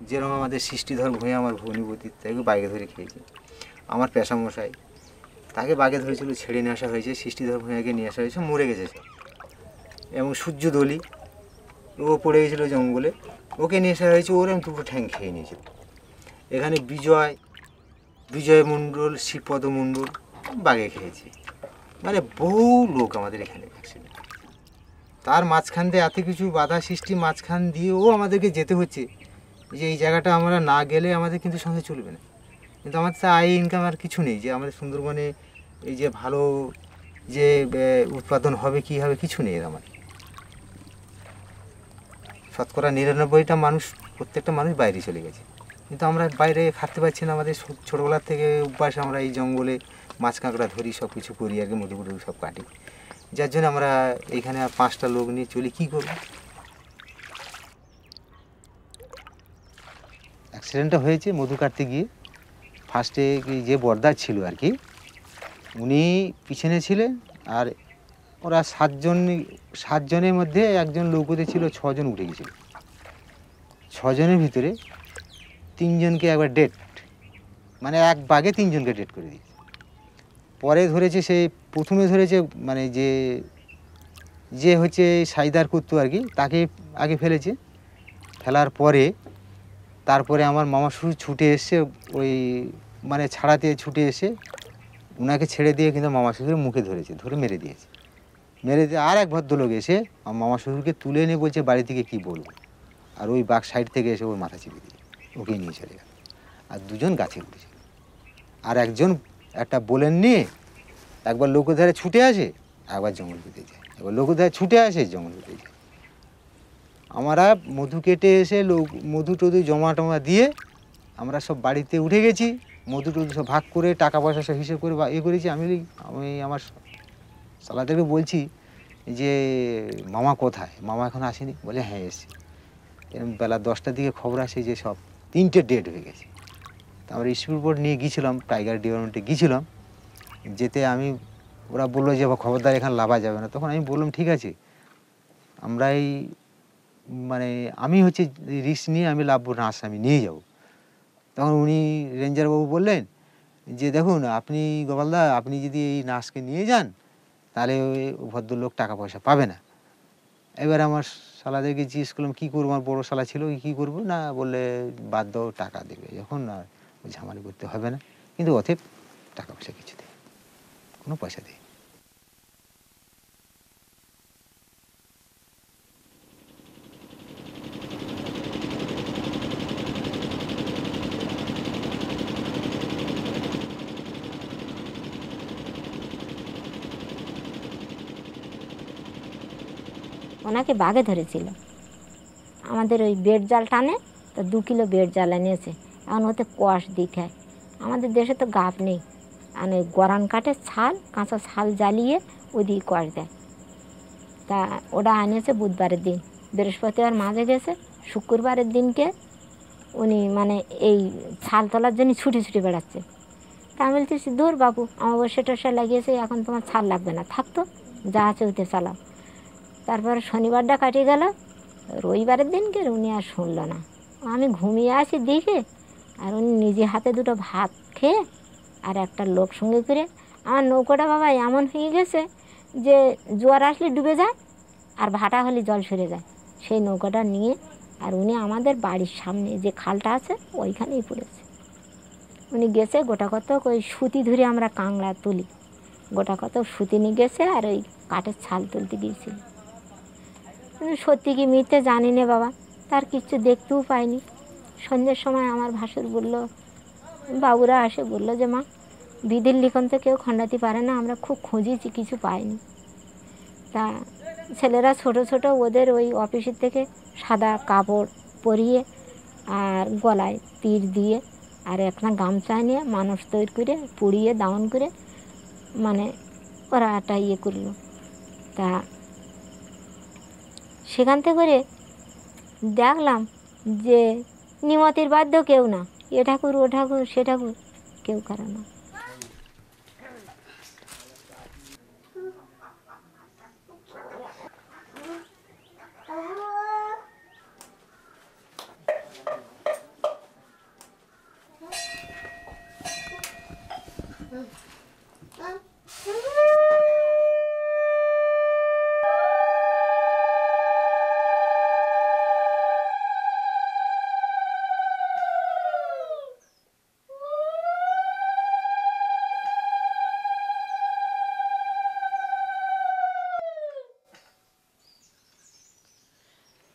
যেরকম আমাদের সৃষ্টিধর ভূঁইয়া আমার ভগ্নিপতির, তাকে বাঘে ধরে খেয়েছে। আমার পেশামশাই, তাকে বাঘে ধরেছিল, ছেড়ে নিয়ে আসা হয়েছে, সৃষ্টিধর ভূঁইয়াকে নিয়ে আসা হয়েছে, মরে গেছে সে। এবং সূর্যদলি, ও পড়ে গেছিলো জঙ্গলে, ওকে নিয়ে আসা হয়েছে, ওর আমি দুটো ঠ্যাং খেয়ে নিয়েছিল। এখানে বিজয় মণ্ডল, শ্রীপদ মণ্ডল বাঘে খেয়েছে, মানে বহু লোক আমাদের এখানে অ্যাক্সিডেন্ট। তার মাঝখান দিয়ে এত কিছু বাধা সৃষ্টি, মাঝখান দিয়েও আমাদেরকে যেতে হচ্ছে, যে এই জায়গাটা আমরা না গেলে আমাদের কিন্তু সঙ্গে চলবে না। কিন্তু আমাদের তো আয় ইনকাম আর কিছু নেই যে আমাদের সুন্দরবনে এই যে ভালো যে উৎপাদন হবে, কী হবে, কিছু নেই আমার। শতকরা 99টা মানুষ, প্রত্যেকটা মানুষ বাইরে চলে গেছে, কিন্তু আমরা বাইরে খাটতে পারছি না। আমাদের ছোটোবেলার থেকে অভ্যাস, আমরা এই জঙ্গলে মাছ কাঁকড়া ধরি, সব কিছু করি আর কি, মধুপুটু সব কাটি, যার জন্য আমরা এইখানে 5টা লোক নিয়ে চলি, কী করব। অ্যাক্সিডেন্টটা হয়েছে মধু কাটতে গিয়ে। ফার্স্টে যে বর্দার ছিল আর কি, উনি পিছনে ছিলেন, আর ওরা 7 জনের মধ্যে একজন নৌকোতে ছিল, 6 জন উঠে গেছিল। 6 জনের ভিতরে 3 জনকে একবার ডেট, মানে এক বাঘে 3 জনকে ডেট করে দিয়েছে। পরে ধরেছে, সে প্রথমে ধরেছে মানে যে হচ্ছে সাইদার কুত্তু আর কি, তাকে আগে ফেলেছে। ফেলার পরে তারপরে আমার মামা শ্বশুর ছুটে এসে, ওই মানে ছাড়াতে ছুটে এসে ওনাকে ছেড়ে দিয়ে কিন্তু মামা শ্বশুরের মুখে ধরেছে, ধরে মেরে দিয়েছে। মেরে দিয়ে আর এক ভদ্রলোক এসে আমার মামা শ্বশুরকে তুলে নিয়ে বলছে বাড়ি থেকে কী বলবো, আর ওই বাঘ সাইড থেকে এসে ওর মাথা চিপে দিয়ে ওকে নিয়ে চলে গেল। আর 2 জন গাছে উঠেছে, আর একজন একটা বোলেন নিয়ে একবার লোকধারে ছুটে আসে, একবার জঙ্গল পেতে যায়, একবার লোকধারে ছুটে আসে, জঙ্গল পেতে যায়। আমরা মধু কেটে এসে মধু টধু জমা টমা দিয়ে আমরা সব বাড়িতে উঠে গেছি, মধু টধু সব ভাগ করে টাকা পয়সা সব হিসেব করে করেছি। আমি আমার সালাদেরকে বলছি যে মামা কোথায়, মামা এখন আসেনি? বলে হ্যাঁ এসে। এরকম বেলা 10টার দিকে খবর আসে যে সব 3টে ডেড হয়ে গেছে। তা আমরা স্পিড বোট নিয়ে গিয়েছিলাম, টাইগার ডিপার্টমেন্টে গিয়েছিলাম। যেতে ওরা বললো যে খবরদার এখানে লাভা যাবে না। তখন আমি বললাম ঠিক আছে, আমরা আমি হচ্ছে রিস্ক নিয়ে আমি লাভবো না, আমি নিয়ে যাব। তখন উনি রেঞ্জারবাবু বললেন যে দেখুন আপনি গোপালদা, আপনি যদি এই নার্সকে নিয়ে যান তাহলে ওই ভদ্রলোক টাকা পয়সা পাবে না। এবার আমার শালাদেরকে জিজ্ঞেস করলাম কী করবো, আমার বড়ো শালা ছিল, কী করবো না, বললে বাদ দাও, টাকা দেবে যখন, আর ঝামেলা করতে হবে না। কিন্তু অতএব টাকা পয়সা কিছু দেয়, কোনো পয়সা দেয়। ওনাকে বাঘে ধরেছিল, আমাদের ওই বেড জাল টানে, তো 2 কিলো বেড জাল এনেছে। এখন ওতে কষ দিয়ে খায়। আমাদের দেশে তো গাপ নেই, মানে গরান কাঠের ছাল, কাঁচা ছাল জ্বালিয়ে ওই দিয়ে কষ দেয়। তা ওটা আনিয়েছে বুধবারের দিন, বৃহস্পতিবার মাঝে গেছে, শুক্রবারের দিনকে উনি মানে এই ছাল তোলার জন্য ছুটি বেড়াচ্ছে। তা আমি বলতেছি দূর বাবু, আমার বসে টসে লাগিয়েছে, এখন তোমার ছাল লাগবে না, থাকতো যা আছে ওতে চালাও। তারপরে শনিবারটা কাটিয়ে গেল, রবিবারের দিনকে উনি আর শুনলো না। আমি ঘুমিয়ে আসি দেখে আর উনি নিজে হাতে দুটো ভাত খেয়ে আর একটা লোক সঙ্গে করে, আমার নৌকোটা বাবা এমন হয়ে গেছে যে জোয়ার আসলে ডুবে যায় আর ভাটা হলে জল সরে যায়। সেই নৌকাটা নিয়ে আর উনি আমাদের বাড়ির সামনে যে খালটা আছে ওইখানেই পড়েছে। উনি গেছে গোটা কতক ওই সুতি ধরে আমরা কাংড়া তুলি, গোটা কতক সুতি নিয়ে গেছে আর ওই কাঠের ছাল তুলতে গিয়েছিল। সত্যি কি মিথ্যে জানি না বাবা, তার কিচ্ছু দেখতেও পাইনি। সন্ধ্যের সময় আমার ভাসুর বলল, বাবুরা আসে বললো যে মা বিধির লিখন তো কেউ খণ্ডাতে পারে না, আমরা খুব খুঁজেছি কিছু পাইনি। তা ছেলেরা ছোট ছোট ওদের ওই অফিসের থেকে সাদা কাপড় পরিয়ে আর গলায় তীর দিয়ে আর একটা গামছা নিয়ে মানুষ তৈরি করে পুড়িয়ে দাউন করে মানে ওরা একটা ইয়ে করলো। তা সেখান থেকে করে দেখলাম যে নিমতির বাধ্য কেউ না, এ ঠাকুর ও ঠাকুর সে ঠাকুর কেউ করে না।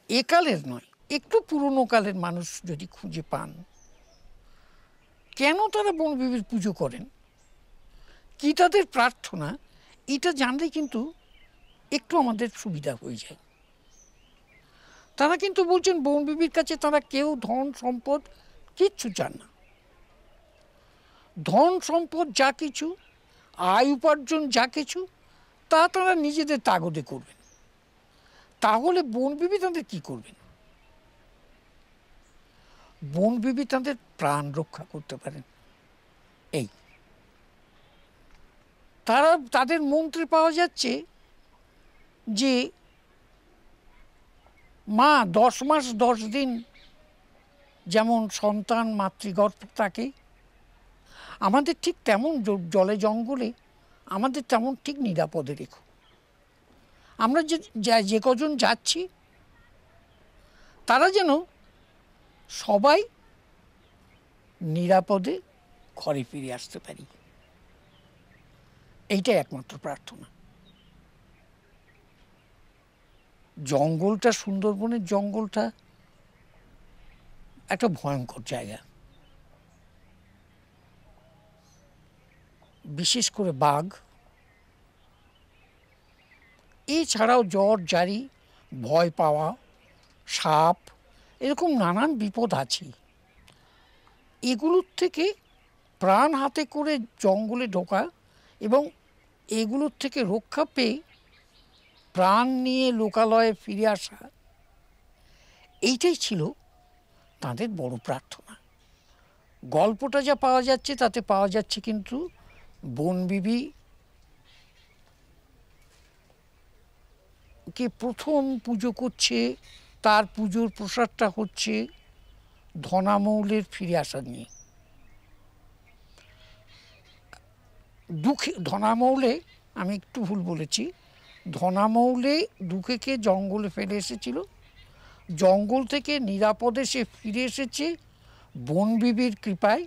একালের নয়, একটু পুরনো কালের মানুষ যদি খুঁজে পান কেন তারা বনবিবির পুজো করেন, কি তাদের প্রার্থনা, এটা জানলে কিন্তু একটু আমাদের সুবিধা হয়ে যায়। তারা কিন্তু বলছেন বনবিবির কাছে তারা কেউ ধন সম্পদ কিচ্ছু চান না। ধন সম্পদ যা কিছু, আয় উপার্জন যা কিছু, তা তারা নিজেদের তাগদে করবেন। তাহলে বনবিবি তাদের কি করবেন? বনবিবি তাদের প্রাণ রক্ষা করতে পারেন। এই তারা তাদের মন্ত্রে পাওয়া যাচ্ছে যে মা 10 মাস 10 দিন যেমন সন্তান মাতৃগর্ভে থাকে, আমাদের ঠিক তেমন জলে জঙ্গলে আমাদের তেমন ঠিক নিরাপদে রেখো। আমরা যে কজন যাচ্ছি তারা যেন সবাই নিরাপদে ঘরে ফিরে আসতে পারি, এইটাই একমাত্র প্রার্থনা। জঙ্গলটা, সুন্দরবনের জঙ্গলটা একটা ভয়ঙ্কর জায়গা, বিশেষ করে বাঘ, এছাড়াও জ্বর জারি, ভয় পাওয়া, সাপ, এরকম নানান বিপদ আছে। এগুলোর থেকে প্রাণ হাতে করে জঙ্গলে ঢোকা এবং এগুলোর থেকে রক্ষা পেয়ে প্রাণ নিয়ে লোকালয়ে ফিরে আসা, এইটাই ছিল তাদের বড় প্রার্থনা। গল্পটা যা পাওয়া যাচ্ছে তাতে পাওয়া যাচ্ছে কিন্তু বনবিবি কে প্রথম পুজো করছে, তার পুজোর প্রসাদটা হচ্ছে ধনামৌলের ফিরে আসা নিয়ে। ধনামৌলে, আমি একটু ভুল বলেছি, ধনামৌলে দুঃখেকে জঙ্গলে ফেলে এসেছিল, জঙ্গল থেকে নিরাপদে সে ফিরে এসেছে বনবিবির কৃপায়।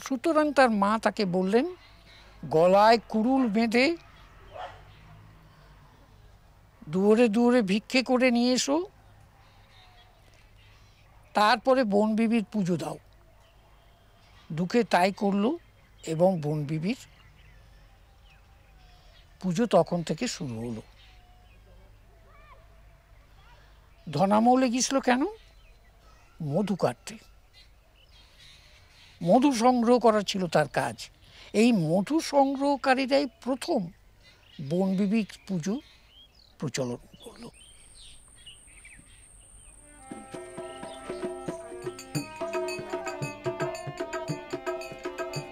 সুতরাং তার মা তাকে বললেন গলায় কুড়ুল বেঁধে দুয়ারে দুয়ারে ভিক্ষে করে নিয়ে এসো, তারপরে বনবিবির পুজো দাও। দুঃখে তাই করলো এবং বনবিবির পুজো তখন থেকে শুরু হলো। ধনামৌলে গিয়েছিল কেন? মধু কাটতে, মধু সংগ্রহ করা ছিল তার কাজ। এই মধু সংগ্রহকারীরাই প্রথম বনবিবি পুজো প্রচলন করলো।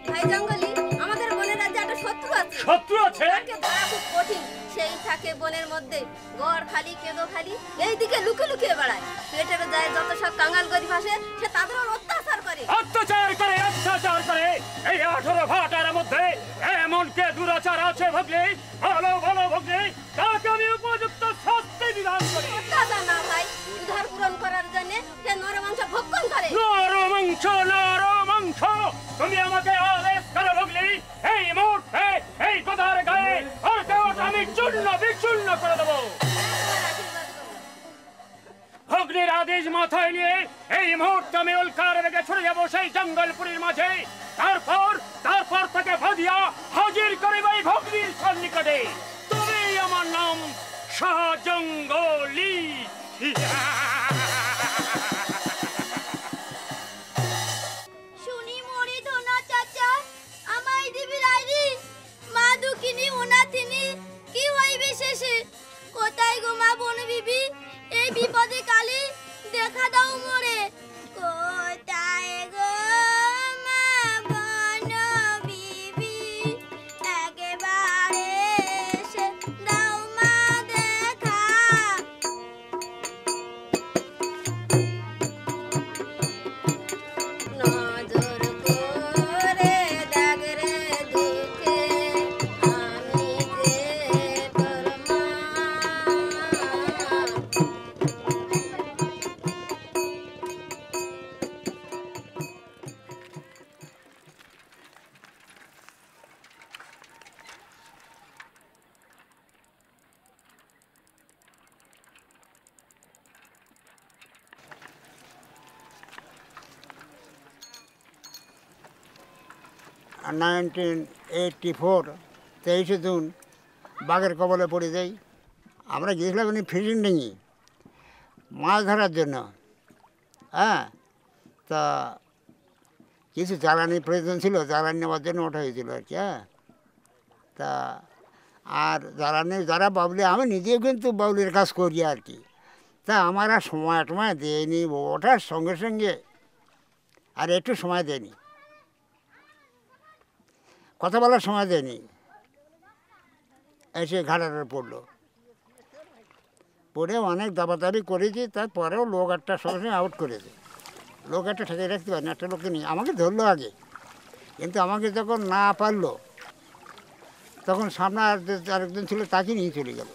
ভাই জঙ্গলি, আমাদের বনের রাজ্যে একটা শত্রু আছে। শত্রু আছে? তাকে ধরা খুব কঠিন। সেই থাকে বনের মধ্যে, গড় খালি কেদো খালি, এইদিকে লুকিয়ে লুকিয়ে বেড়ায়। পেটের যায় যত সব কাঙ্গাল গরিব আসে, সে তাদের উপর অত্যাচার করে। এই 18 ভাটার মধ্যে এমন কে দুরাচার আছে ভগ্নি? ভালো ভালো ভগ্নি, তাকে আমি উপযুক্ত শাস্তি বিধান করি। দাদা না ভাই, উদ্ধার পূরণ করার জন্য সে নরমাংস ভক্ষণ করে। নরমাংস, তুমি আমাকে আদেশ করো ভগ্নি, এই মুহূর্তে এই কথার গায়ে আর দেওয়াটা আমি চূর্ণ বিচূর্ণ করে দেবো। ভগ্নির আদেশ মাথায় নিয়ে এই মুহূর্তে আমি উল্কার বেগে ছুটে যাবো সেই জঙ্গলপুরীর মাঝে। তারপর তাকে ভাদিয়া হাজির করিব এই ভগ্নির সন্নিকটে। তবে আমার নাম শাহ জঙ্গলি। শুনি মরি ধনা চাচা, আমায় দিবি রাইরি, মা দুকিনি উনাতিনি কি হইবে শেষে? কোথায় গো মা বন বিবি, এই বিপদে কালে দেখা দাও মোরে। কোথায় গো মা বন বিবি, একেবারে এসে দাও মা দেখা। নজর করে দাগ রে দুঃখে, আমি যে তোর মা। আর 1984 23শে জুন বাঘের কবলে পড়ে যাই। আমরা গিয়েছিলাম এমনি ফিশিং ডিঙি মাছ ধরার জন্য। হ্যাঁ, তা কিছু জ্বালানি প্রয়োজন ছিল, জ্বালানি নেওয়ার জন্য ওঠা হয়েছিল আর কি। হ্যাঁ, তা আর জ্বালানি যারা বাবলি, আমি নিজেও কিন্তু বাবলির কাজ করি আর কি। তা আমার আর সময় দেয়নি, ওঠার সঙ্গে সঙ্গে আর একটু সময় দেয়নি, কথা বলার সময় দেয়নি, এসে ঘাটারে পড়লো। পড়ে অনেক দাবাদাবি করেছি, তারপরেও লোক একটা সঙ্গে আউট করেছে। লোক একটা ঠেকে রাখতে পারে না, একটা লোককে নিয়ে আমাকে ধরলো আগে, কিন্তু আমাকে যখন না পারলো তখন সামনে আরেকজন ছিল, তাকে নিয়ে চলে গেল।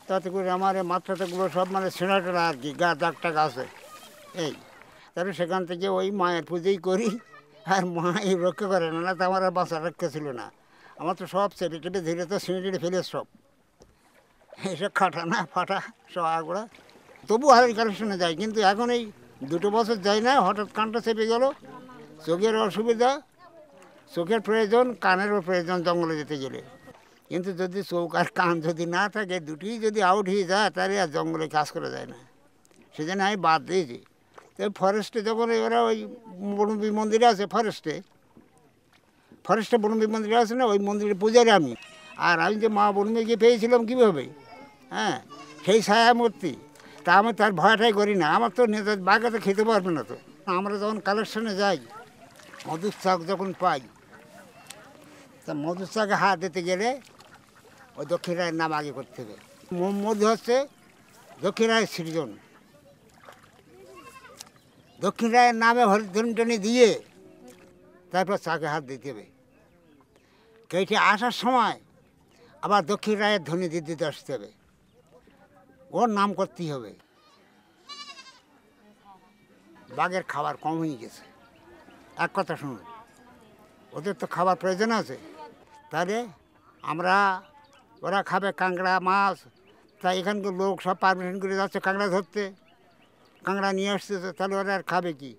তাতে করে আমার মাথাটাগুলো সব মানে ছেঁড়াটা আর কি, গা দাগ টাগ আছে এই। তারপরে সেখান থেকে ওই মায়ের পুজোই করি, আর মা এই রক্ষা করে না, তো আমার আর বাঁচা রক্ষা ছিল না। আমার তো সব চেটে টেটে ধীরে তো ছিঁড়ে ফেলে সব এইসব খাটানা ফাটা সব আগড়া। তবু হাতের কালেকশনে যায়, কিন্তু এখন এই 2 বছর যাই না, হঠাৎ কানটা চেপে গেল, চোখের অসুবিধা, চোখের প্রয়োজন, কানেরও প্রয়োজন জঙ্গলে যেতে গেলে। কিন্তু যদি চোখ আর কান যদি না থাকে, দুটিই যদি আউট হয়ে যায়, তাহলে আর জঙ্গলে কাজ করা যায় না। সেজন্য আমি বাদ দিয়েছি। তো ফরেস্টে যখন এরা ওই বনবী মন্দিরে আছে, ফরেস্টে বনবী মন্দিরে আছে না, ওই মন্দিরে পূজারি আমি। আর আমি যে মা বনবীকে পেয়েছিলাম কীভাবে, হ্যাঁ, সেই ছায়া মূর্তি, তা আমি তার ভয়টাই করি না। আমার তো বাঘে তো খেতে পারবে না। তো আমরা যখন কালেকশনে যাই, মধুর শাক যখন পাই, তা মধুর শাকে হাত দিতে গেলে ওই দক্ষিণ রায়ের নাম আগে করতে হবে। মধু হচ্ছে দক্ষিণ রায়ের সৃজন, দক্ষিণ রায়ের নামে হরিধনটনি দিয়ে তারপর চাকে হাত দিতে হবে। কেটে আসার সময় আবার দক্ষিণ রায়ের ধ্বনি দিতে আসতে হবে, ওর নাম করতেই হবে। বাঘের খাবার কম হয়ে গেছে, এক কথা শুনুন, ওদের তো খাবার প্রয়োজন আছে। তাহলে ওরা খাবে কাঁকড়া মাছ, তাই এখানকার লোক সব পারমিশন করে যাচ্ছে কাঁকড়া ধরতে, কাঁকড়া নিয়ে আসছে। তাহলে ওরা আর খাবে কি?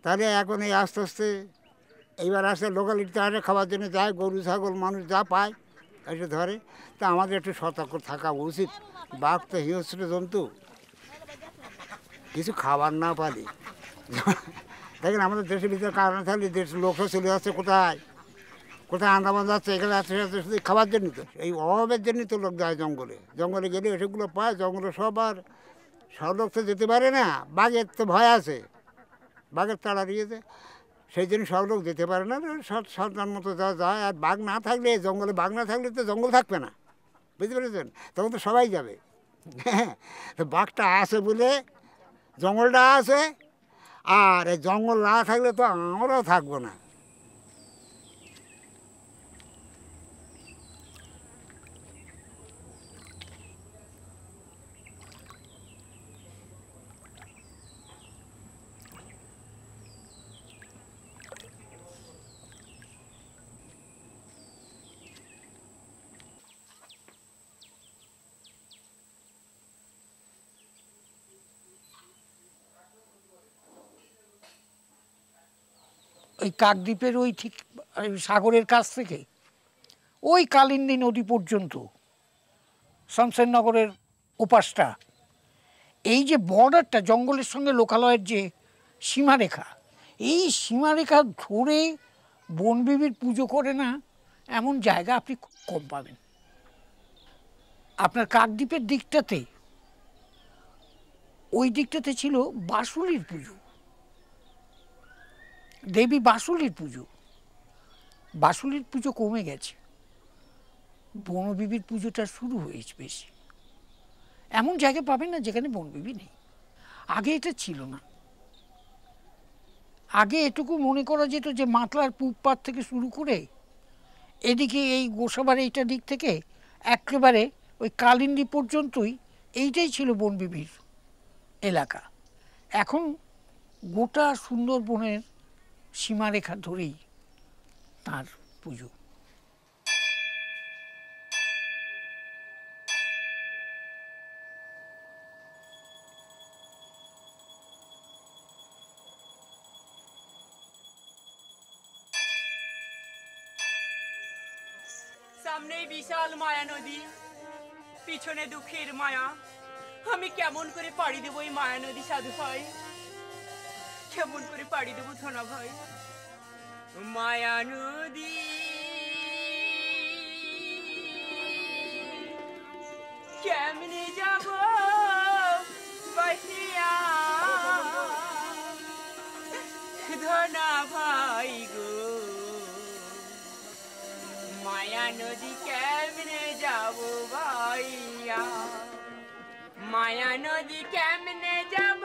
তাহলে এখন এই আস্তে আস্তে এইবার আসে লোকালিটিতে আসে খাবার জন্য যায়, গরু ছাগল মানুষ যা পায় এসে ধরে। তা আমাদের একটু সতর্ক থাকা উচিত। বাঘ তো হিংস্র জন্তু, কিছু খাবার না পারি। দেখেন আমাদের দেশের ভিতরে কারণ থাকলে দেশের লোকরা চলে যাচ্ছে কোথায় কোথায় আন্দামান যাচ্ছে, এখানে যাচ্ছে শুধু খাবার জন্য। তো এই অভাবের জন্যই তো লোক যায় জঙ্গলে। জঙ্গলে গেলে এসবগুলো পায়, জঙ্গলে সব আর সব লোক তো যেতে পারে না, বাঘের তো ভয় আছে, বাঘের তাড়া দিয়েছে, সেই জন্য সব লোক যেতে পারে না। সাবধান মতো যাওয়া যায়। আর বাঘ না থাকলে জঙ্গলে, বাঘ না থাকলে তো জঙ্গল থাকবে না, বুঝতে পেরেছেন? তখন তো সবাই যাবে। হ্যাঁ, তো বাঘটা আছে বলে জঙ্গলটা আছে, আর এই জঙ্গল না থাকলে তো আমরাও থাকবো না। ওই কাকদ্বীপের ওই ঠিক সাগরের কাছ থেকে ওই কালিন্দী নদী পর্যন্ত শমশেরনগরের ওপাশটা, এই যে বর্ডারটা জঙ্গলের সঙ্গে লোকালয়ের যে সীমারেখা, এই সীমারেখা ধরে বনবিবির পুজো করে না এমন জায়গা আপনি খুব কম পাবেন। আপনার কাকদ্বীপের দিকটাতে, ওই দিকটাতে ছিল বাসুলির পুজো, দেবী বাসুলির পুজো। বাসুলির পুজো কমে গেছে, বনবিবির পুজোটা শুরু হয়েছে বেশি। এমন জায়গা পাবেন না যেখানে বনবিবি নেই। আগে এটা ছিল না। আগে এটুকু মনে করা যেত যে মাতলার পূব পাড় থেকে শুরু করে এদিকে এই গোসাবার এইটা দিক থেকে একেবারে ওই কালিন্দী পর্যন্তই এইটাই ছিল বনবিবির এলাকা। এখন গোটা সুন্দরবনের সীমারেখা ধরেই তার পুজো। সামনে বিশাল মায়া নদী, পিছনে দুঃখের মায়া। আমি কেমন করে পাড়ি দেবো এই মায়া নদী সাধু ভাই? কেমন করে পাড়ি দেবো ধনা ভাই? মায়া নদী কেমনে যাব বাহিয়া ধনা ভাই গো, মায়া নদী কেমনে যাব ভাইয়া, মায়া নদী কেমনে যাব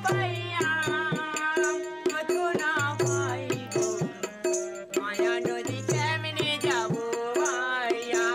ভাইয়া ধনা ভাই গো, মায়া নদী কেমনে যাব ভাইয়া।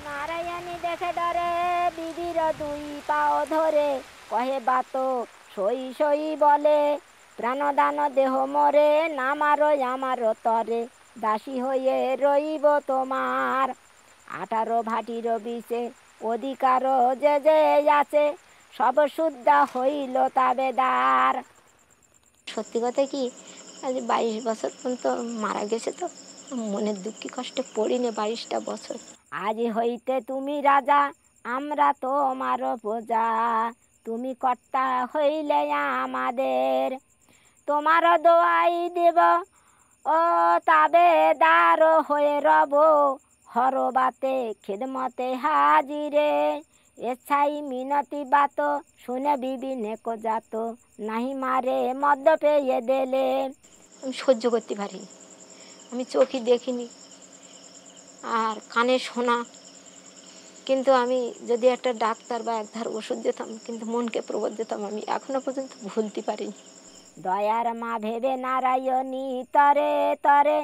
নারায়ণী দেখে ডরে বিবির দুই পাও ধরে, কহে বাতো সই সই বলে, প্রাণদান দেহ মরে নামারো আমার তরে, দাসী হয়ে রইব তোমার। 18 ভাটির বিষে অধিকার যে যে আছে, সব শুদ্ধা হইল তাবেদার। সত্যি কথা কি, আজ 22 বছর পর্যন্ত মারা গেছে, তো মনের দুঃখী কষ্টে পড়িনি 22টা বছর। আজ হইতে তুমি রাজা, আমরা তোমার প্রজা, তুমি কর্তা হইলে আমাদের, তোমার দোয়াই দেব ও তাবেদার হয়ে রব, হরবাতে খিদমতে হাজিরে, এছাই মিনতি বাত শুনে বিবি নেকো যাত, নাহি মারে মদ্য পেয়ে দেলে। আমি সহ্য করতে পারিনি, আমি চোখে দেখিনি আর কানে শোনা, কিন্তু আমি যদি একটা ডাক্তার বা একধার ওষুধ দিতাম, কিন্তু মনকে প্রবোধ দিতাম, আমি এখনো পর্যন্ত ভুলতে পারিনি। দয়ার মা ভেবে নারায়ণী তরে তরে,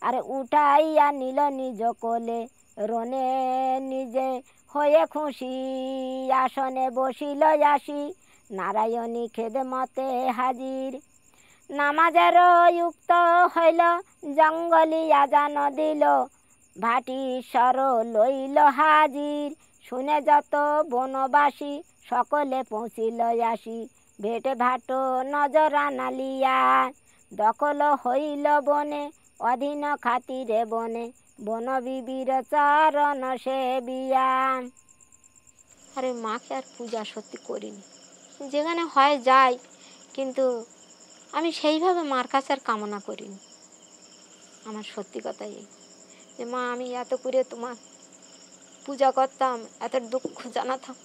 আর উঠাইয়া নিল নিজ কোলে, রনে নিজে হয়ে খুশি, আসনে বসিল আসি, নারায়ণী খেদমতে হাজির। নামাজের যুক্ত হইল, জঙ্গলি আজান দিল, ভাটিশ্বর লইল হাজির, শুনে যত বনবাসী সকলে পৌঁছিল আসি, ভেটে ভাট নজর আনালিয়া, দখল হইল বনে অধীন খাতিরে বনে, বনবিবির চরণ সেবিয়া। আরে মাকে আর পূজা সত্যি করিনি, যেখানে হয় যাই, কিন্তু আমি সেইভাবে মার কাছে আর কামনা করিনি। আমার সত্যি কথাই এই যে মা, আমি এত করে তোমার পূজা করতাম, এত দুঃখ জানাতাম,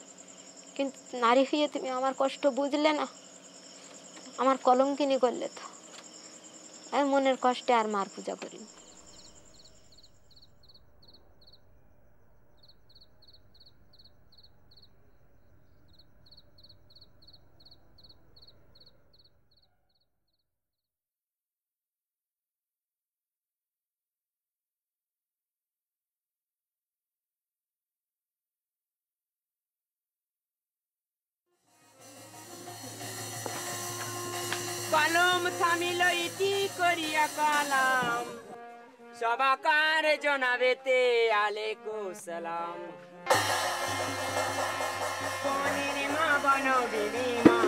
কিন্তু নারী হয়ে তুমি আমার কষ্ট বুঝলে না, আমার কলঙ্কিনী করলে, তো আমি মনের কষ্টে আর মার পূজা করিনি। থামিল ইতি করিয়া কালাম সবাকার জনাবেতে আলাইকুম সালাম বনের মা বন বিবি মা